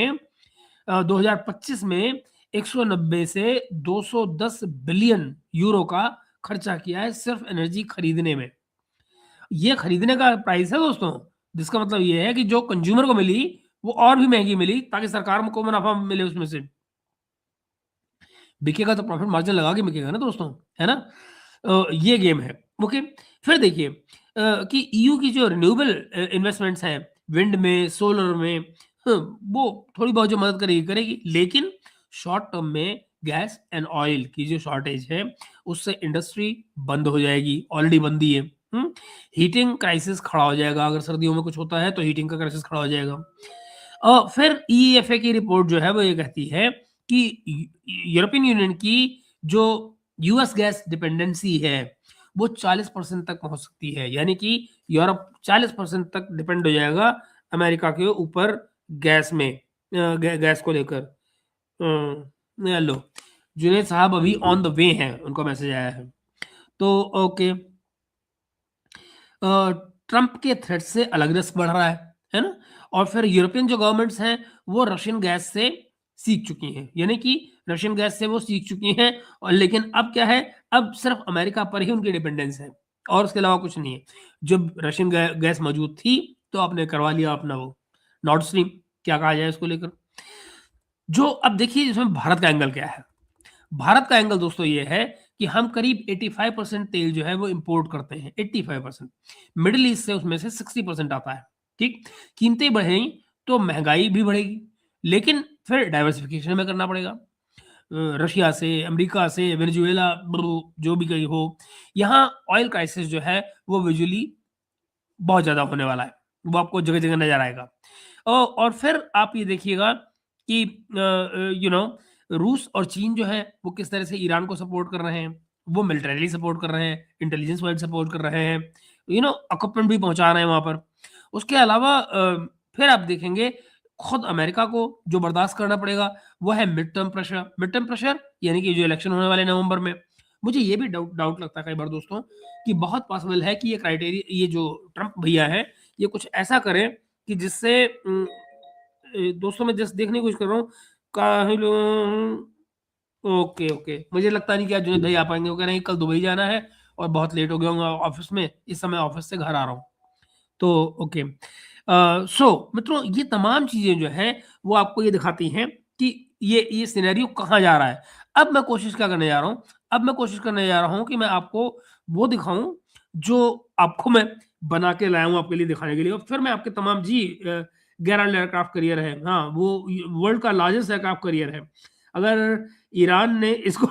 2025 में 190 से 210 बिलियन यूरो का खर्चा किया है सिर्फ एनर्जी खरीदने में। ये खरीदने का प्राइस है दोस्तों, जिसका मतलब ये है कि जो कंज्यूमर को मिली वो और भी महंगी मिली ताकि सरकार को मुनाफा मिले उसमें से। बिकेगा तो प्रॉफिट मार्जिन लगा के बिकेगा ना दोस्तों, है ना? ये गेम है। ओके, फिर देखिए कि ईयू की जो रिन्यूएबल इन्वेस्टमेंट्स हैं विंड में, सोलर में, वो थोड़ी बहुत जो मदद करेगी करेगी, लेकिन शॉर्ट टर्म में गैस एंड ऑयल की जो शॉर्टेज है उससे इंडस्ट्री बंद हो जाएगी, ऑलरेडी बंदी है। हीटिंग क्राइसिस खड़ा हो जाएगा, अगर सर्दियों में कुछ होता है तो हीटिंग का क्राइसिस खड़ा हो जाएगा। फिर ईईएफए की रिपोर्ट जो है वो ये कहती है कि यूरोपियन यूनियन की जो यूएस गैस डिपेंडेंसी है वो 40% तक पहुंच सकती है। यानी कि यूरोप 40% तक डिपेंड हो जाएगा अमेरिका के ऊपर गैस में, गैस को लेकर। लो, जुनेद साहब अभी ऑन द वे हैं, उनका मैसेज आया है। तो ओके, ट्रंप के थ्रेट से अलग रिस्क बढ़ रहा है ना? और फिर यूरोपियन जो गवर्नमेंट्स हैं वो रशियन गैस से सीख चुकी हैं, यानी कि रशियन गैस से वो सीख चुकी हैं। और लेकिन अब क्या है, अब सिर्फ अमेरिका पर ही उनकी डिपेंडेंस है और उसके अलावा कुछ नहीं है। जब रशियन गैस मौजूद थी तो आपने करवा लिया अपना वो नॉर्थ स्ट्रीम, क्या कहा जाए उसको लेकर। जो अब देखिए इसमें भारत का एंगल क्या है। भारत का एंगल दोस्तों ये है कि हम करीब 85% तेल जो है वो इंपोर्ट करते हैं, 85%। मिडिल ईस्ट से उसमें से 60% आता है, ठीक? कीमतें बढ़ेंगी तो महंगाई भी बढ़ेगी, लेकिन फिर डाइवर्सिफिकेशन हमें करना पड़ेगा। रशिया से, अमेरिका से, वेनेजुएला जो भी कहीं हो, यहाँ ऑयल क्राइसिस जो है वो विजुअली बहुत ज़्यादा होने वाला है, वो आपको जगह-जगह नज़र आएगा। और फिर आप ये देखिएगा कि रूस और चीन जो है वो किस तरह से ईरान को सपोर्ट कर रहे हैं। वो मिलिटरीली सपोर्ट कर रहे हैं, इंटेलिजेंस वाइज़ सपोर्ट कर रहे हैं, इक्विपमेंट भी पहुँचा रहे हैं वहाँ पर। उसके अलावा फिर आप देखेंगे खुद अमेरिका को जो बर्दाश्त करना पड़ेगा वो है mid term pressure. Mid term pressure यानी कि जो इलेक्शन होने वाले नवंबर में। मुझे ये भी डाउट डाउट लगता है कई बार दोस्तों कि बहुत पॉसिबल है कि ये जो ट्रंप भैया हैं, ये कुछ ऐसा करें कि जिससे दोस्तों मैं जस्ट देखने की कोशिश कर रहा हूँ, काहे लो ओके, ओके। मुझे लगता नहीं कि आज जुनैद भाई आ पाएँगे, वो कह रहे हैं कि कल दुबई जाना है और बहुत लेट हो गया हूँ ऑफ़िस में, इस समय ऑफ़िस से घर आ रहा हूँ। तो ओके। सो मित्रों ये तमाम चीज़ें जो हैं, वो आपको ये दिखाती हैं कि ये सिनेरियो कहाँ जा रहा है। अब मैं कोशिश क्या करने जा रहा हूँ, अब मैं कोशिश करने जा रहा हूँ कि मैं आपको वो दिखाऊँ, जो आपको मैं बना के लाया हूँ आपके लिए दिखाने के लिए और फिर मैं आपके तमाम गेराल्ड एयरक्राफ्ट कैरियर है, हाँ, वो वर्ल्ड का लार्जेस्ट एयरक्राफ्ट कैरियर है। अगर ईरान ने इसको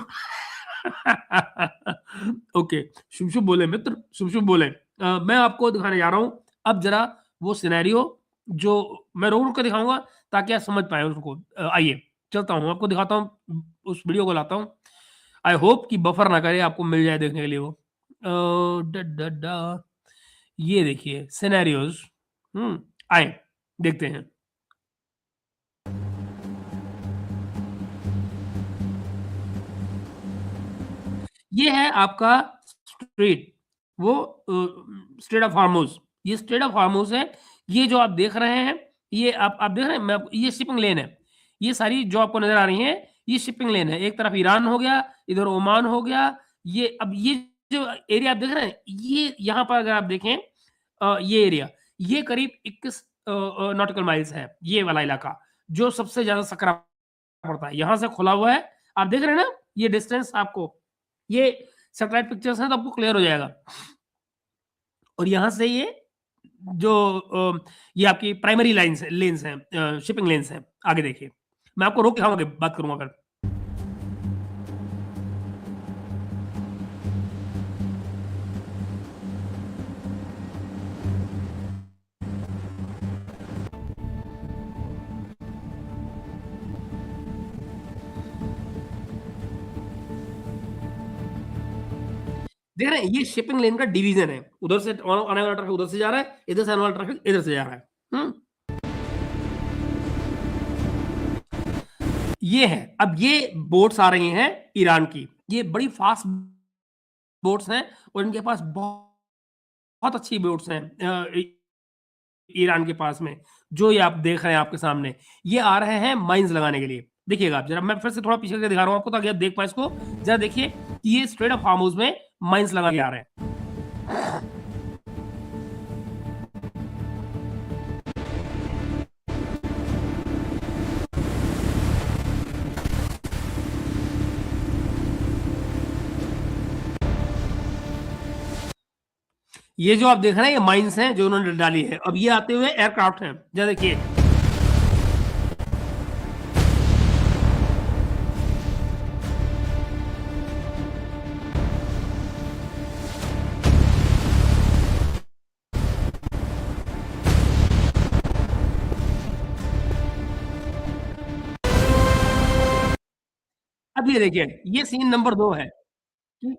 ओके, शुभ-शुभ बोले मित्र, शुभ-शुभ बोले। मैं आपको दिखाने जा रहा हूँ, अब ज़रा वो सिनेरियो जो मैं रोक-रोक के दिखाऊँगा ताकि आप समझ पाएँ उसको। आइए, चलता हूँ, आपको दिखाता हूँ, उस वीडियो को लाता हूँ। आई होप कि बफर ना करे, आपको मिल जाए देखने के लिए वो। ड ड ड ये देखिए सिनेरियोज़, आएँ, देखते हैं। ये है आपका स्ट्रेट, वो स्ट्रेट ऑफ हार्मोज़, ये स्ट्रेट ऑफ हार्मोज़ है। ये जो आप देख रहे हैं, ये आप देख रहे हैं, ये शिपिंग लेन है। ये सारी जो आपको नज़र आ रही हैं, ये शिपिंग लेन है। एक तरफ ईरान हो गया, इधर ओमान हो गया, ये जो एरिया आप देख रहे हैं, ये यहाँ पर अगर आप देखें ये एरिया, ये करीब 21 नॉटिकल माइल्स है, ये वाला इलाका, जो सबसे ज़्यादा सकरा पड़ता है। यहाँ से खुला हुआ है, आप देख रहे हैं ना, ये डिस्टेंस आपको, ये सैटेलाइट पिक्चर्स हैं तो आपको क्लियर हो जाएगा। और यहाँ से ये जो ये आपकी प्राइमरी लाइन्स लेन्स हैं, शिपिंग लेन्स हैं, आगे देखिए। मैं आपको रोक के आगे बात करूँगा फिर। देख रहे हैं, ये शिपिंग लेन का डिवीजन है। उधर से आने वाला ट्रैफिक उधर से जा रहा है, इधर से आने वाला ट्रैफिक इधर से जा रहा है। ये है, अब ये बोट्स आ रही हैं ईरान की, ये बड़ी फास्ट बोट्स हैं और इनके पास बहुत अच्छी बोट्स हैं ईरान के पास में, जो ये आप देख रहे हैं आपके सामने। ये आ रहे हैं माइन्स लगाने के लिए। देखिएगा आप जरा, मैं फिर से थोड़ा पीछे करके दिखा रहा हूँ आपको ताकि आप देख पाएँ इसको। जरा देखिए, ये स्ट्रेट ऑफ हॉर्मुज़ में माइन्स लगा के आ रहे हैं। ये जो आप देख रहे हैं, ये माइन्स हैं जो उन्होंने डाली है। अब ये आते हुए एयरक्राफ्ट हैं, जरा देखिए। अब ये देखिए, ये सीन नंबर 2 है कि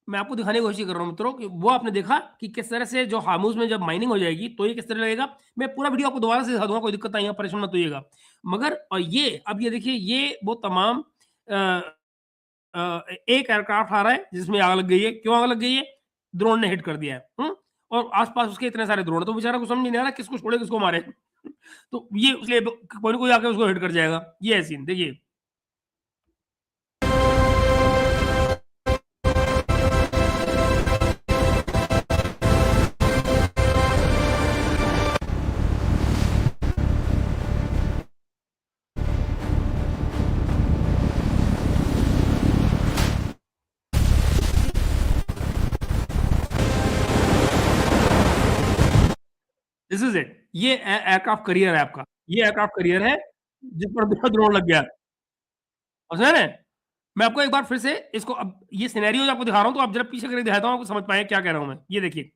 मैं आपको दिखाने की कोशिश कर रहा हूँ मित्रों कि वो आपने देखा कि किस तरह से जो हार्मूज़ में जब माइनिंग हो जाएगी, तो ये किस तरह लगेगा। मैं पूरा वीडियो आपको दोबारा से दिखा दूँगा, कोई दिक्कत नहीं है, परेशान मत होइएगा। मगर ये अब ये देखिए, ये वो तमाम एक एयरक्राफ्ट आ रहा है जिसमें आग लग गई है। क्यों आग लग गई है? ड्रोन ने हिट कर दिया है। और आस-पास उसके इतने सारे ड्रोन हैं, तो बेचारा को समझ नहीं आ रहा किसको छोड़े, किसको मारे। तो ये इसलिए कोई न कोई आके उसको हिट कर जाएगा। ये है सीन, देखिए। This is it. ये एयरक्राफ्ट कैरियर है आपका। ये एयरक्राफ्ट कैरियर है, जिस पर देखो ड्रोन लग गया। और समझ रहे हैं? मैं आपको एक बार फिर से इसको, अब ये सिनेरियोज़ आपको दिखा रहा हूँ, तो आप ज़रा पीछे करके दिखाता हूँ, आपको समझ पाएँ क्या कह रहा हूँ मैं। ये देखिए।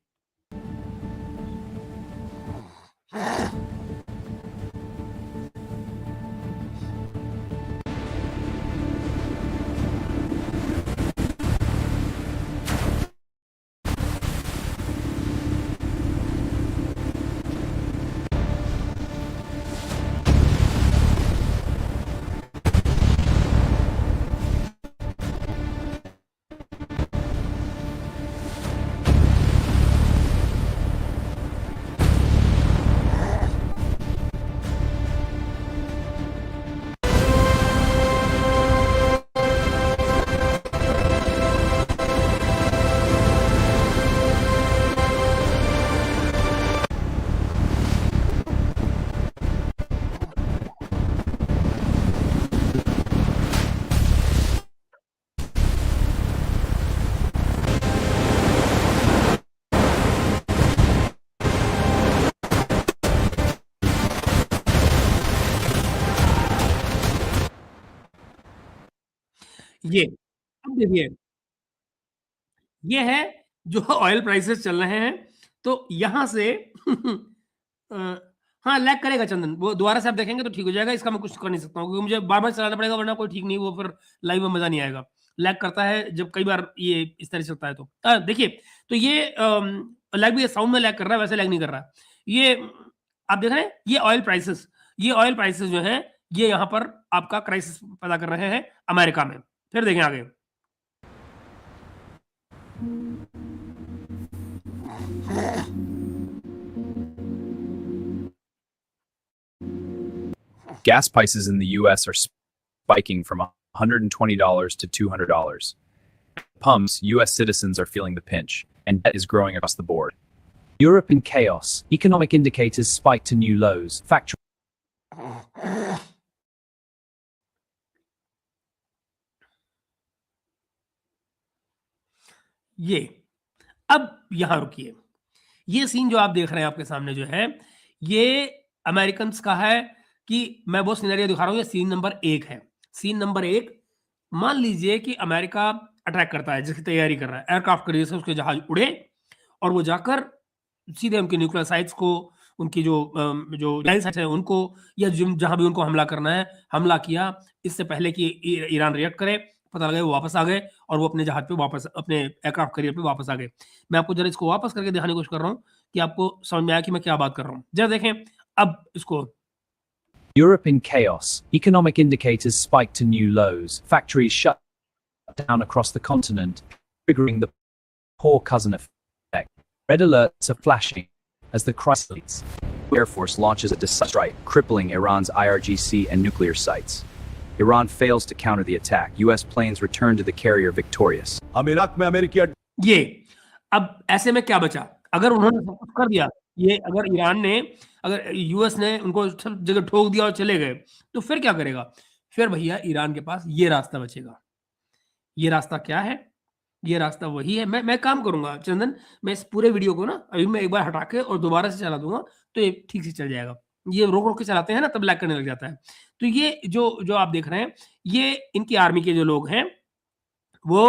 ये, अब देखिए, ये है जो ऑयल प्राइसेस चल रहे हैं, तो यहाँ से अ, हाँ, लैग करेगा चंदन, वो दोबारा से आप देखेंगे तो ठीक हो जाएगा, इसका मैं कुछ कर नहीं सकता हूँ, क्योंकि मुझे बार-बार चलाना पड़ेगा, वरना कोई ठीक नहीं, वो फिर लाइव में मज़ा नहीं आएगा। लैग करता है जब कई बार ये इस तरह से होता है तो। देखिए, तो ये लैग भी साउंड में लैग कर रहा है, वैसे लैग नहीं कर रहा है। ये आप देख रहे हैं, ये ऑयल प्राइसेस जो हैं, ये यहाँ पर आपका क्राइसिस पैदा कर रहे हैं अमेरिका में। फिर देखें आगे। Gas prices in the US are spiking from $120 to $200. pumps, U.S. citizens are feeling the pinch, and debt is growing across the board. Europe in chaos. Economic indicators spike to new lows. Factory. ये अब यहां रुकिए। ये scene जो आप देख रहे हैं आपके सामने जो है, ये अमेरिकन का है कि मैं वो सिनेरियो दिखा रहा हूं। ये सीन नंबर 1 है। सीन नंबर 1, मान लीजिए कि अमेरिका अटैक करता है, जिसकी तैयारी कर रहा है, एयरक्राफ्ट के जरिए से उसके जहाज उड़े और वो जाकर सीधे उनके न्यूक्लियर साइट्स को, उनकी जो मिसाइल साइट्स हैं उनको, या जहां भी उनको हमला करना है, हमला किया। इससे पहले कि ईरान रिएक्ट करे, पता लगा वो वापस आ गए और वो अपने जहाज पे वापस, अपने एयरक्राफ्ट कैरियर पे वापस आ गए। मैं आपको जरा इसको वापस करके दिखाने की कोशिश कर रहा हूँ कि आपको समझ में आया कि मैं क्या बात कर रहा हूँ। जरा देखें अब इसको। Europe in chaos. Economic indicators spike to new lows. Factories shut down across the continent, triggering the poor cousin effect. Red alerts are flashing as the crisis. Air Force launches a decisive strike, crippling Iran's IRGC and nuclear sites. Iran fails to counter the attack. U.S. planes return to the carrier victorious. हम Iraq में अमेरिकी ये अब ऐसे में क्या बचा? अगर उन्होंने सब कुछ कर दिया, ये अगर ईरान ने, अगर यूएस ने उनको सब जगह ठोक दिया और चले गए, तो फिर क्या करेगा? फिर भैया ईरान के पास ये रास्ता बचेगा। ये रास्ता क्या है? ये रास्ता वही है। मैं काम करूंगा चंदन, मैं इस पूरे वीडियो को ना अभी मैं एक बार हटा के और दोबारा से चला दूंगा, तो ये ठीक से चल जाएगा। ये रोक रोक के चलाते हैं ना, तब लैग करने लग जाता है। तो ये जो आप देख रहे हैं, ये इनकी आर्मी के जो लोग हैं, वो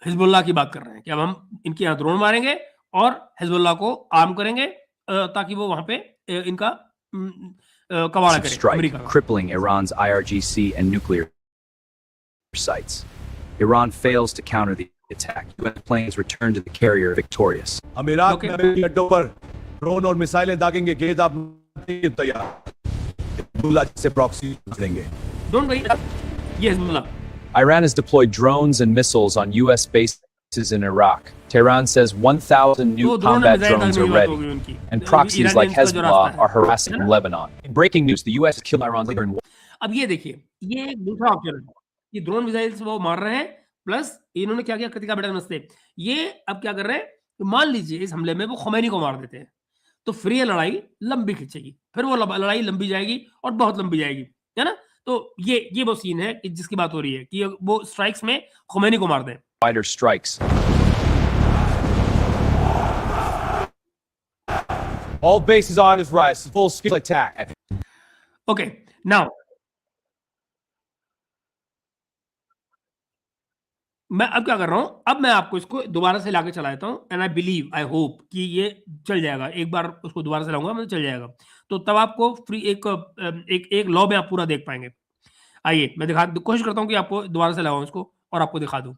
हिजबुल्लाह की बात कर रहे हैं कि अब हम इनके यहाँ ड्रोन मारेंगे और हिजबुल्लाह को आर्म करेंगे, ताकि वो वहां पे इनका कवाड़ा करे Strike, अमेरिका का। crippling Iran's IRGC and nuclear sites. Iran fails to counter the attack. U.S. planes return to the carrier victorious. हम इराक Okay. में अमेरिकी अड्डों पर ड्रोन और मिसाइलें दागेंगे। गेज आप नहीं तैयार, हिजबुल्लाह से प्रॉक्सी देंगे। डोंट वरी, ये Hezbollah. Iran has deployed drones and missiles on U.S. bases in Iraq. Tehran says 1,000 new तो drone combat missile drones दागने are की बात ready, होगी उनकी। and proxies like ईरानियंस का जो रास्ता Hezbollah है, are harassing है ना? Lebanon. In breaking news, the U.S. killed Iran's leader in war. अब ये देखिए, ये एक दूसरा ऑप्शन है कि ड्रोन मिसाइल से वो मार रहे हैं, प्लस इन्होंने क्या किया, कृतिका बेटा नमस्ते, ये अब क्या कर रहे हैं, तो मान लीजिए इस हमले में वो खुमैनी को मार देते हैं, तो फिर ये लड़ाई लंबी खिंचेगी, फिर वो लड़ाई लंबी जाएगी और बहुत लंबी जाएगी, है ना? तो ये वो सीन है कि जिसकी बात हो रही है कि वो स्ट्राइक्स में खुमैनी को मार दें। Fighter strikes. All bases on his rise, full scale attack. Okay, now मैं अब क्या कर रहा हूं, अब मैं आपको इसको दोबारा से लाके चला देता हूं, and I believe, I hope कि ये चल जाएगा। एक बार उसको दोबारा से लाऊंगा मैं, तो चल जाएगा। तो तब आपको फ्री एक लॉ में आप पूरा देख पाएंगे। आइए मैं कोशिश करता हूं कि आपको दोबारा से लगाऊं इसको और आपको दिखा दूं।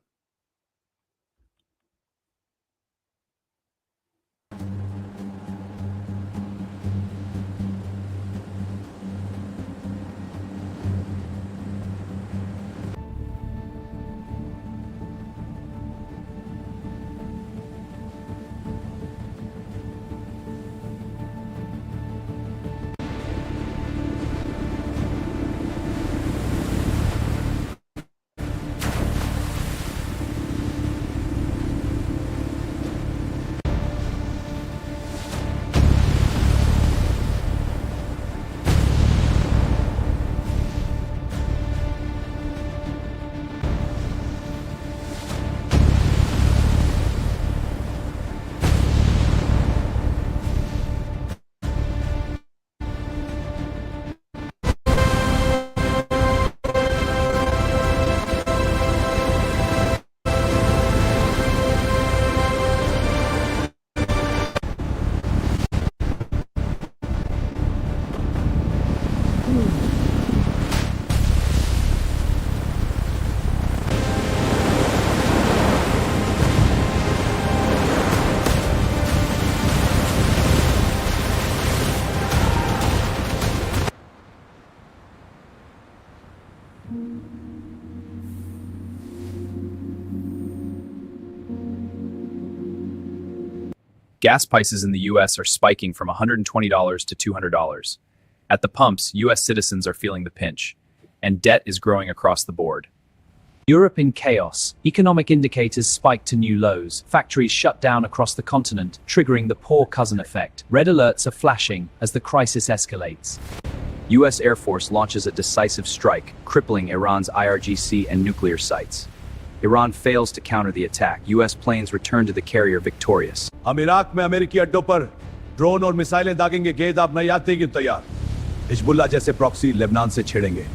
Gas prices in the U.S. are spiking from $120 to $200. At the pumps, U.S. citizens are feeling the pinch, and debt is growing across the board. Europe in chaos. Economic indicators spike to new lows. Factories shut down across the continent, triggering the poor cousin effect. Red alerts are flashing as the crisis escalates. U.S. Air Force launches a decisive strike, crippling Iran's IRGC and nuclear sites. Iran fails to counter the attack. U.S. planes return to the carrier victorious. हम Iraq में अमेरिकी अड्डों पर drone और मिसाइलें दागेंगे, गेंद आप नई आते की तैयार। हिजबुल्ला जैसे प्रॉक्सी लेबनान से छेड़ेंगे।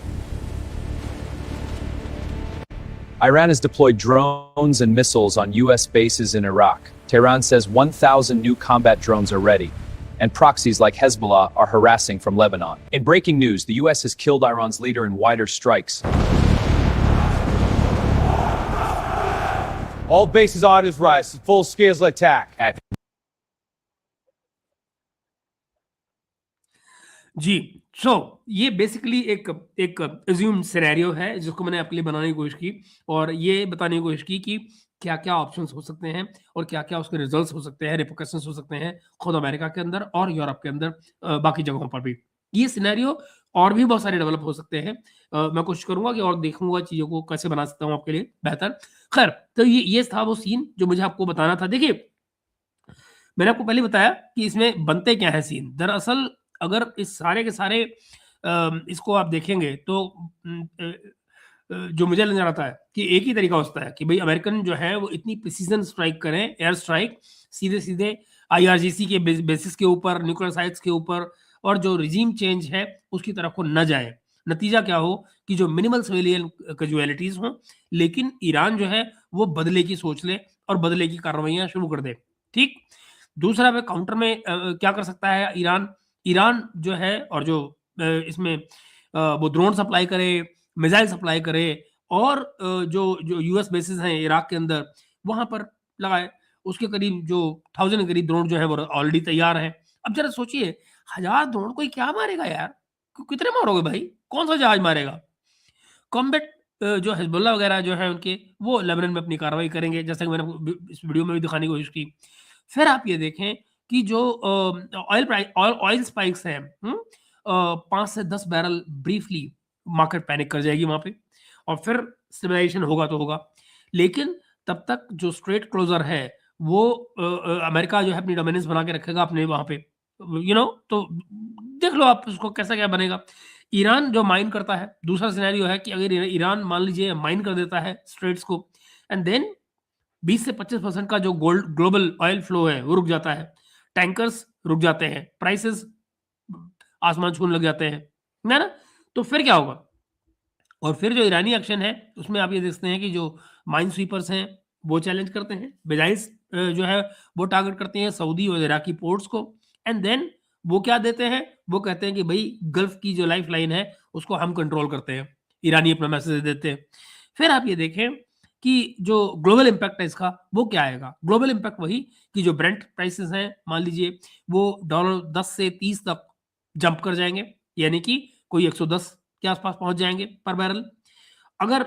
Iran has deployed drones and missiles on U.S. bases in Iraq. Tehran says 1,000 new combat drones are ready. And proxies like Hezbollah are harassing from Lebanon. In breaking news, the U.S. has killed Iran's leader in wider strikes. All bases are on his rise, full-scale attack. जी, ये basically एक assume scenario है जिसको मैंने आपके लिए बनाने की कोशिश की और ये बताने की कोशिश की कि क्या-क्या ऑप्शंस हो सकते हैं और क्या-क्या उसके रिजल्ट्स हो सकते हैं, रिपरकशंस हो सकते हैं खुद अमेरिका के अंदर और यूरोप के अंदर, बाकी जगहों पर भी। ये सिनेरियो और भी बहुत सारे डेवलप हो सकते हैं। मैं कोशिश करूँगा कि और देखूँगा चीज़ों को कैसे बना सकता हूँ आपके लिए बेहतर। खैर, तो ये था वो सीन जो मुझे आपको बताना था। देखिए, मैंने आपको पहले बताया कि इसमें बनते क्या हैं सीन। दरअसल अगर इस सारे के सारे इसको आप देखेंगे तो जो मुझे नज़र आता है कि एक ही तरीका हो सकता है कि भई अमेरिकन जो है वो इतनी प्रिसिजन स्ट्राइक करें, एयर स्ट्राइक सीधे-सीधे आईआरजीसी के बेसिस के ऊपर, न्यूक्लियर साइट्स के ऊपर और जो रिजीम चेंज है उसकी तरफ को न जाएँ। नतीजा क्या हो कि जो मिनिमल सिविलियन कैजुअलिटीज़ हों, लेकिन ईरान जो है वो बदले की सोच ले और बदले की कार्रवाइयाँ शुरू कर दे। ठीक? दूसरा वे काउंटर में क्या कर सकता है ईरान? ईरान जो है और जो इसमें वो ड्रोन सप्लाई करे, मिसाइल सप्लाई करे और जो यूएस बेसिस हैं इराक के अंदर, वहाँ पर लगाए। उसके करीब जो 1000 के करीब ड्रोन जो है वो ऑलरेडी तैयार हैं। अब ज़रा सोचिए, 1000 ड्रोन कोई क्या मारेगा यार? कितने मारोगे भाई? कौन-सा जहाज मारेगा? कॉम्बैट जो हिज़्बुल्लाह वगैरह जो है उनके, वो लेबनान में अपनी कार्रवाई करेंगे, जैसा कि मैंने आपको इस वीडियो में भी दिखाने की कोशिश की। फिर आप ये देखें कि जो ऑयल स्पाइक्स हैं, 5 से 10 बैरल ब्रीफली मार्केट पैनिक कर जाएगी वहाँ पे और फिर स्टेबलाइजेशन होगा तो होगा। लेकिन तब तक जो स्ट्रेट क्लोज़र है वो अमेरिका जो है अपनी डोमिनेंस बना के रखेगा अपने वहाँ पे, तो देख लो आप उसको कैसा क्या बनेगा। ईरान जो माइन करता है, दूसरा सिनेरियो है कि अगर ईरान मान लीजिए माइन कर देता है स्ट्रेट्स को एंड देन 20 से 25% का जो ग्लोबल ऑयल फ्लो है वो रुक जाता है, टैंकर्स रुक जाते हैं, प्राइसेस आसमान छूने लग जाते हैं, है ना? तो फिर क्या होगा? और फिर जो ईरानी एक्शन है उसमें आप ये देखते हैं कि जो माइन स्वीपर्स हैं वो चैलेंज करते हैं, मिसाइल्स जो है वो टारगेट करते हैं सऊदी और इराकी पोर्ट्स को एंड देन वो क्या देते हैं? वो कहते हैं कि भाई गल्फ की जो लाइफ लाइन है उसको हम कंट्रोल करते हैं। ईरानी अपना मैसेज देते हैं। फिर आप ये देखें कि जो ग्लोबल इम्पैक्ट है इसका वो क्या आएगा? ग्लोबल इम्पैक्ट वही कि जो ब्रेंट प्राइसेस हैं मान लीजिए वो $10 से 30 तक जंप कर जाएँगे, यानी कि कोई 110 के आस-पास पहुँच जाएँगे पर बैरल। अगर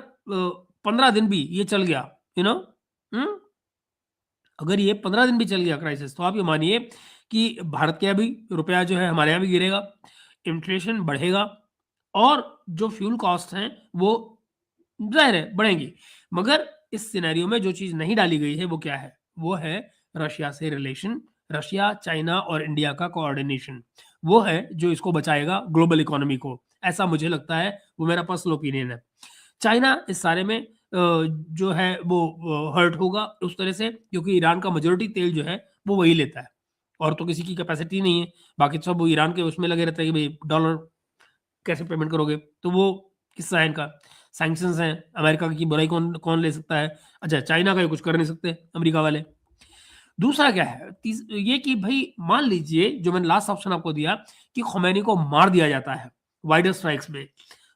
15 दिन भी ये चल गया, यू नो अगर ये 15 दिन भी चल गया क्राइसिस, तो आप ये मानिए कि भारत के यहाँ भी रुपया जो है हमारे यहाँ भी गिरेगा, इन्फ्लेशन बढ़ेगा और जो फ्यूल कॉस्ट हैं वो ज़ाहिर है बढ़ेंगी। मगर इस सिनेरियो में जो चीज़ नहीं डाली गई है वो क्या है? वो है रशिया से रिलेशन, रशिया, चाइना और इंडिया का कोऑर्डिनेशन। वो है जो इसको बचाएगा ग्लोबल इकोनॉमी को, ऐसा मुझे लगता है, वो मेरा पर्सनल ओपिनियन है। चाइना इस सारे में जो है वो हर्ट होगा उस तरह से क्योंकि ईरान का मेजॉरिटी तेल जो है वो वही लेता है और तो किसी की कैपेसिटी नहीं है। बाकी सब वो ईरान के उसमें लगे रहते हैं कि भाई डॉलर कैसे पेमेंट करोगे? तो वो किस्सा है इनका। सैंक्शंस हैं, अमेरिका की बुराई कौन ले सकता है? अच्छा, चाइना का ये कुछ कर नहीं सकते अमेरिका वाले। दूसरा क्या है? ये कि भई मान लीजिए जो मैंने लास्ट ऑप्शन आपको दिया कि खुमैनी को मार दिया जाता है वाइडर स्ट्राइक्स में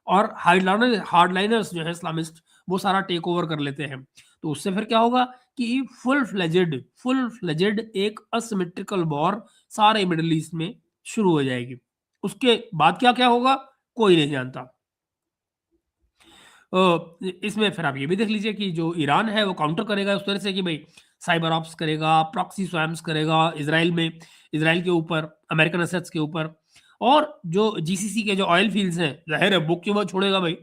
और हार्डलाइनर्स जो है इस्लामिस्ट वो सारा टेक ओवर कर लेते हैं। तो उससे फिर क्या होगा कि फुल फ्लेजेड एक असिमेट्रिकल वॉर सारे मिडल ईस्ट में शुरू हो जाएगी। उसके बाद क्या-क्या होगा? कोई नहीं जानता। इसमें फिर आप ये भी देख लीजिए कि जो ईरान है वो काउंटर करेगा उस तरह से कि भाई साइबर ऑप्स करेगा, प्रॉक्सी स्वैम्स करेगा इज़राइल के ऊपर, अमेरिकन एसेट्स के ऊपर और जो जीसीसी के जो ऑयल फील्ड्स हैं, ज़ाहिर है वो क्यों छोड़ेगा भाई?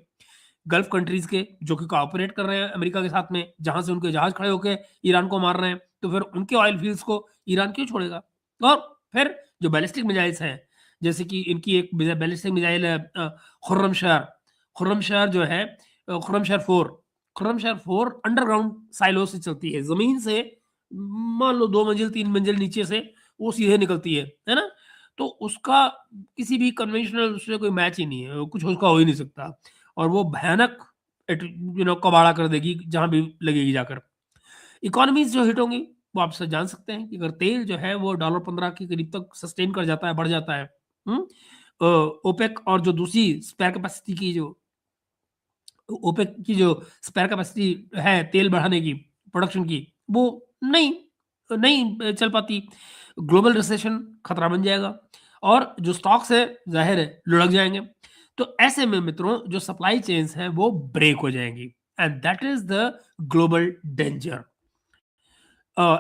गल्फ कंट्रीज के जो कि कोऑपरेट कर रहे हैं अमेरिका के साथ में, जहां से उनके जहाज खड़े होकर ईरान को मार रहे हैं, तो फिर उनके ऑयल फील्ड्स को ईरान क्यों छोड़ेगा? और फिर जो बैलिस्टिक मिसाइल्स हैं, जैसे कि इनकी एक बैलिस्टिक मिसाइल है खुर्रमशहर जो है, खुर्रमशहर 4 अंडरग्राउंड साइलो से चलती है, जमीन से मान लो 2 मंजिल 3 मंजिल नीचे से वो सीधे निकलती है ना? तो उसका किसी भी कन्वेंशनल उससे कोई मैच ही नहीं है, कुछ उसका हो ही नहीं सकता, और वो भयानक कबाड़ा कर देगी जहां भी लगेगी जाकर। इकोनॉमीज जो हिट होंगी वो आप सब जान सकते हैं कि अगर तेल जो है वो $15 के करीब तक सस्टेन कर जाता है, बढ़ जाता है, ओपेक और जो दूसरी स्पेयर कैपेसिटी की जो ओपेक की जो स्पेयर कैपेसिटी है तेल बढ़ाने की, प्रोडक्शन की, वो नहीं नहीं चल पाती, ग्लोबल रिसेशन खतरा बन जाएगा और जो स्टॉक्स है जाहिर है लुढ़क जाएंगे। तो ऐसे में मित्रों जो सप्लाई चेन्स हैं वो ब्रेक हो जाएंगी, and that is the global danger.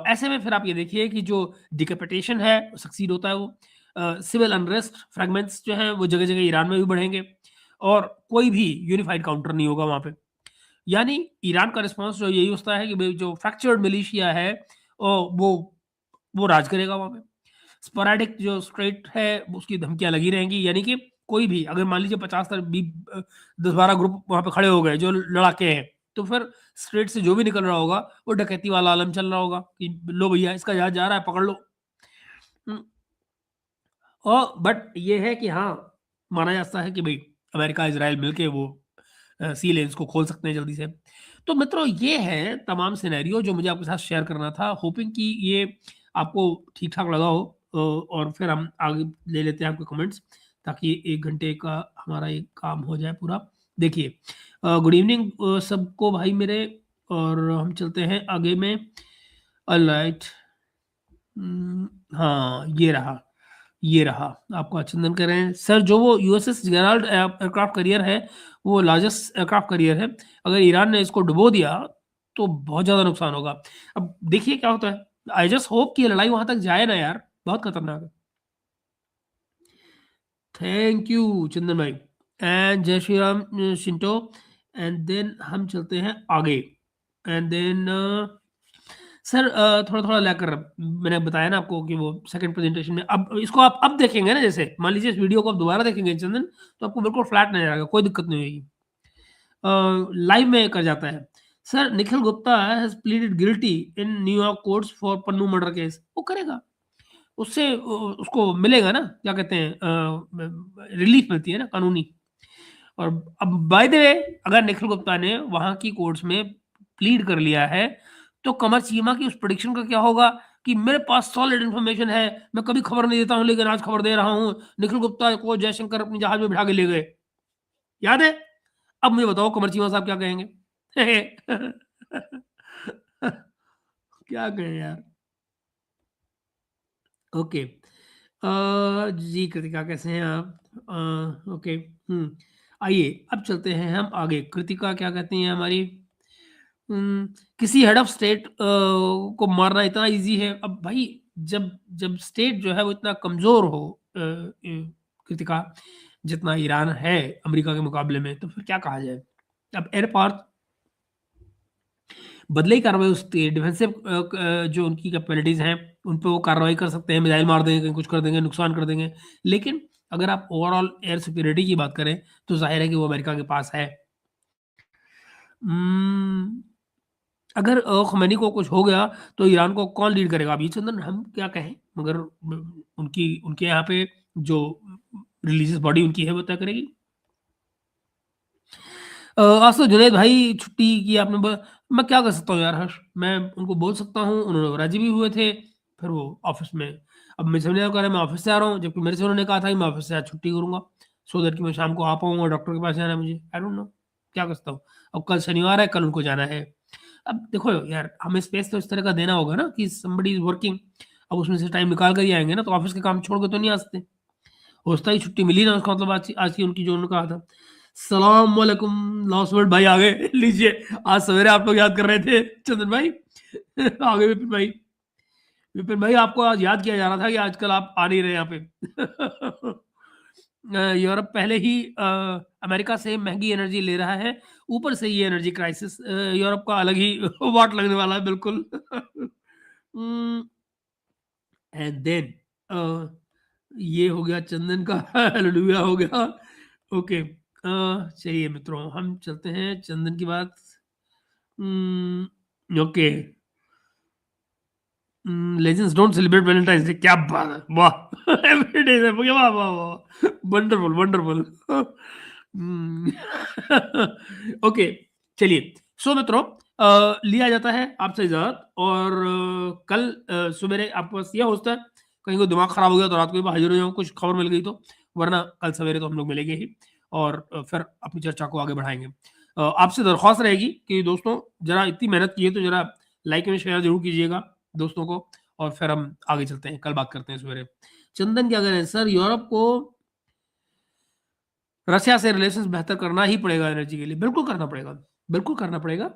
ऐसे में फिर आप ये देखिए कि जो डिकैपिटेशन है सक्सीड होता है, वो सिविल अनरेस्ट फ्रैगमेंट्स जो हैं वो जगह जगह ईरान में भी बढ़ेंगे और कोई भी यूनिफाइड काउंटर नहीं होगा वहां पे। यानी ईरान का रिस्पांस जो यही होता है कि भाई जो फ्रैक्चर्ड मिलिशिया है वो राज करेगा वहां पे। स्पोरेडिक जो स्ट्रेट है उसकी धमकियां लगी रहेंगी, यानी कि कोई भी अगर मान लीजिए 10-12 ग्रुप वहां पे खड़े हो गए जो लड़ाके हैं, तो फिर स्ट्रेट से जो भी निकल रहा होगा वो डकैती वाला आलम चल रहा होगा कि लो भैया इसका जहाज जा रहा है पकड़ लो। और बट ये है कि हाँ माना जाता है कि भाई अमेरिका इजराइल मिलके वो सी लेन्स को खोल सकते हैं जल्दी से। तो मित्रों ये है तमाम सिनेरियो जो मुझे आपके साथ शेयर करना था, होपिंग कि ये आपको ठीक ठाक लगा हो, और फिर हम आगे ले लेते हैं आपके कमेंट्स ताकि 1 घंटे का हमारा एक काम हो जाए पूरा। देखिए गुड इवनिंग सबको भाई मेरे, और हम चलते हैं आगे में। ऑलराइट, हाँ ये रहा आपका चंदन कह रहे हैं सर जो वो यूएसएस जेराल्ड एयरक्राफ्ट करियर है वो लार्जेस्ट एयरक्राफ्ट करियर है, अगर ईरान ने इसको डुबो दिया तो बहुत ज़्यादा नुकसान होगा। अब देखिए क्या होता है, आई जस्ट होप कि लड़ाई वहां तक जाए ना यार, बहुत खतरनाक है। थैंक यू चंदन भाई एंड जय श्री राम शिंटो। एंड देन हम चलते हैं आगे, एंड देन सर थोड़ा थोड़ा लेकर मैंने बताया ना आपको कि वो सेकंड प्रेजेंटेशन में अब इसको आप अब देखेंगे ना, जैसे मान लीजिए इस वीडियो को आप दोबारा देखेंगे चंदन तो आपको बिल्कुल फ्लैट नजर आएगा, कोई दिक्कत नहीं होगी। लाइव में कर जाता है sir, Nikhil Gupta has pleaded guilty in New York courts for Pannu murder case, वो करेगा, उससे उसको मिलेगा ना क्या कहते हैं रिलीफ मिलती है ना कानूनी। और अब बाय द वे अगर निखिल गुप्ता ने वहां की कोर्ट्स में प्लीड कर लिया है तो कमर चीमा की उस प्रेडिक्शन का क्या होगा कि मेरे पास सॉलिड इन्फॉर्मेशन है, मैं कभी खबर नहीं देता हूं लेकिन आज खबर दे रहा हूं, निखिल गुप्ता को जयशंकर अपनी जहाज में बिठा के ले गए, याद है? अब मुझे बताओ कमर चीमा साहब क्या कहेंगे? क्या कहें यार। ओके जी कृतिका कैसे हैं आप? ओके आइए अब चलते हैं हम आगे। कृतिका क्या कहती हैं हमारी? किसी हेड ऑफ स्टेट को मारना इतना इजी है? अब भाई जब जब स्टेट जो है वो इतना कमजोर हो कृतिका जितना ईरान है अमेरिका के मुकाबले में, तो फिर क्या कहा जाए। अब एयर पावर बदले ही कार्रवाई उसकी डिफेंसिव जो उनकी कैपेबिलिटीज हैं उन पर वो कार्रवाई कर सकते हैं, मिसाइल मार देंगे, कहीं कुछ कर देंगे, नुकसान कर देंगे। लेकिन अगर आप ओवरऑल एयर सिक्योरिटी की बात करें तो जाहिर है कि वो अमेरिका के पास है। अगर खुमैनी को कुछ हो गया तो ईरान को कौन लीड करेगा? अभी चंदन हम क्या कहें, मगर उनकी उनके यहाँ पे जो रिलीजियस बॉडी उनकी है वो तय करेगी। आज तो जुनैद भाई छुट्टी की आपने मैं क्या कर सकता हूँ यार हर्ष, मैं उनको बोल सकता हूँ, उन्होंने राजी भी हुए थे, फिर वो ऑफिस में, अब मैं समझ कह रहा मैं ऑफिस से आ रहा हूँ जबकि मेरे से उन्होंने कहा था कि मैं ऑफिस से आज छुट्टी करूंगा सो दैट कि मैं शाम को आ पाऊंगा, डॉक्टर के पास जाना है मुझे, आई डोंट नो क्या कर सकता हूँ। अब कल शनिवार है, कल उनको जाना है। अब देखो यार हमें स्पेस तो इस तरह का देना होगा ना कि समबडी इज वर्किंग, अब उसमें से टाइम निकाल कर ही आएंगे ना, तो ऑफिस के काम छोड़ के तो नहीं आ सकते। होता ही छुट्टी मिली ना उसका मतलब आज की उनकी जो उन्होंने कहा था। सलाम वालेकुम लॉस्ट वर्ड भाई आ गए, लीजिए आज सवेरे आप लोग याद कर रहे थे चंदन भाई आ गए विपिन भाई। विपिन भाई आपको आज याद किया जा रहा था कि आजकल आप आ नहीं रहे यहाँ पे यूरोप पहले ही अमेरिका से महंगी एनर्जी ले रहा है, ऊपर से ये एनर्जी क्राइसिस, यूरोप का अलग ही वाट लगने वाला है बिल्कुल। एंड देन ये हो गया चंदन का हालेलुया हो गया। ओके, चलिए मित्रों हम चलते हैं चंदन की बात। Okay, legends don't celebrate Valentine's day, क्या बात है, वाह एवरी डे, वाह वाह वाह, वंडरफुल वंडरफुल। ओके, चलिए, सो मित्रों लिया जाता है आपसे इजाजत, और कल सवेरे आपके पास यह होता है, कहीं को दिमाग खराब हो गया तो रात को ही हाजिर हो जाऊँ, कुछ खबर मिल गई तो, वरना कल सवेरे तो हम लोग मिलेंगे ही, और फिर अपनी चर्चा को आगे बढ़ाएंगे। आपसे दरख्वास्त रहेगी कि दोस्तों जरा इतनी मेहनत की है तो जरा लाइक एंड शेयर जरूर कीजिएगा दोस्तों को, और फिर हम आगे चलते हैं, कल बात करते हैं सवेरे। चंदन क्या करें सर, यूरोप को रशिया से रिलेशंस बेहतर करना ही पड़ेगा एनर्जी के लिए, बिल्कुल करना पड़ेगा, बिल्कुल करना पड़ेगा।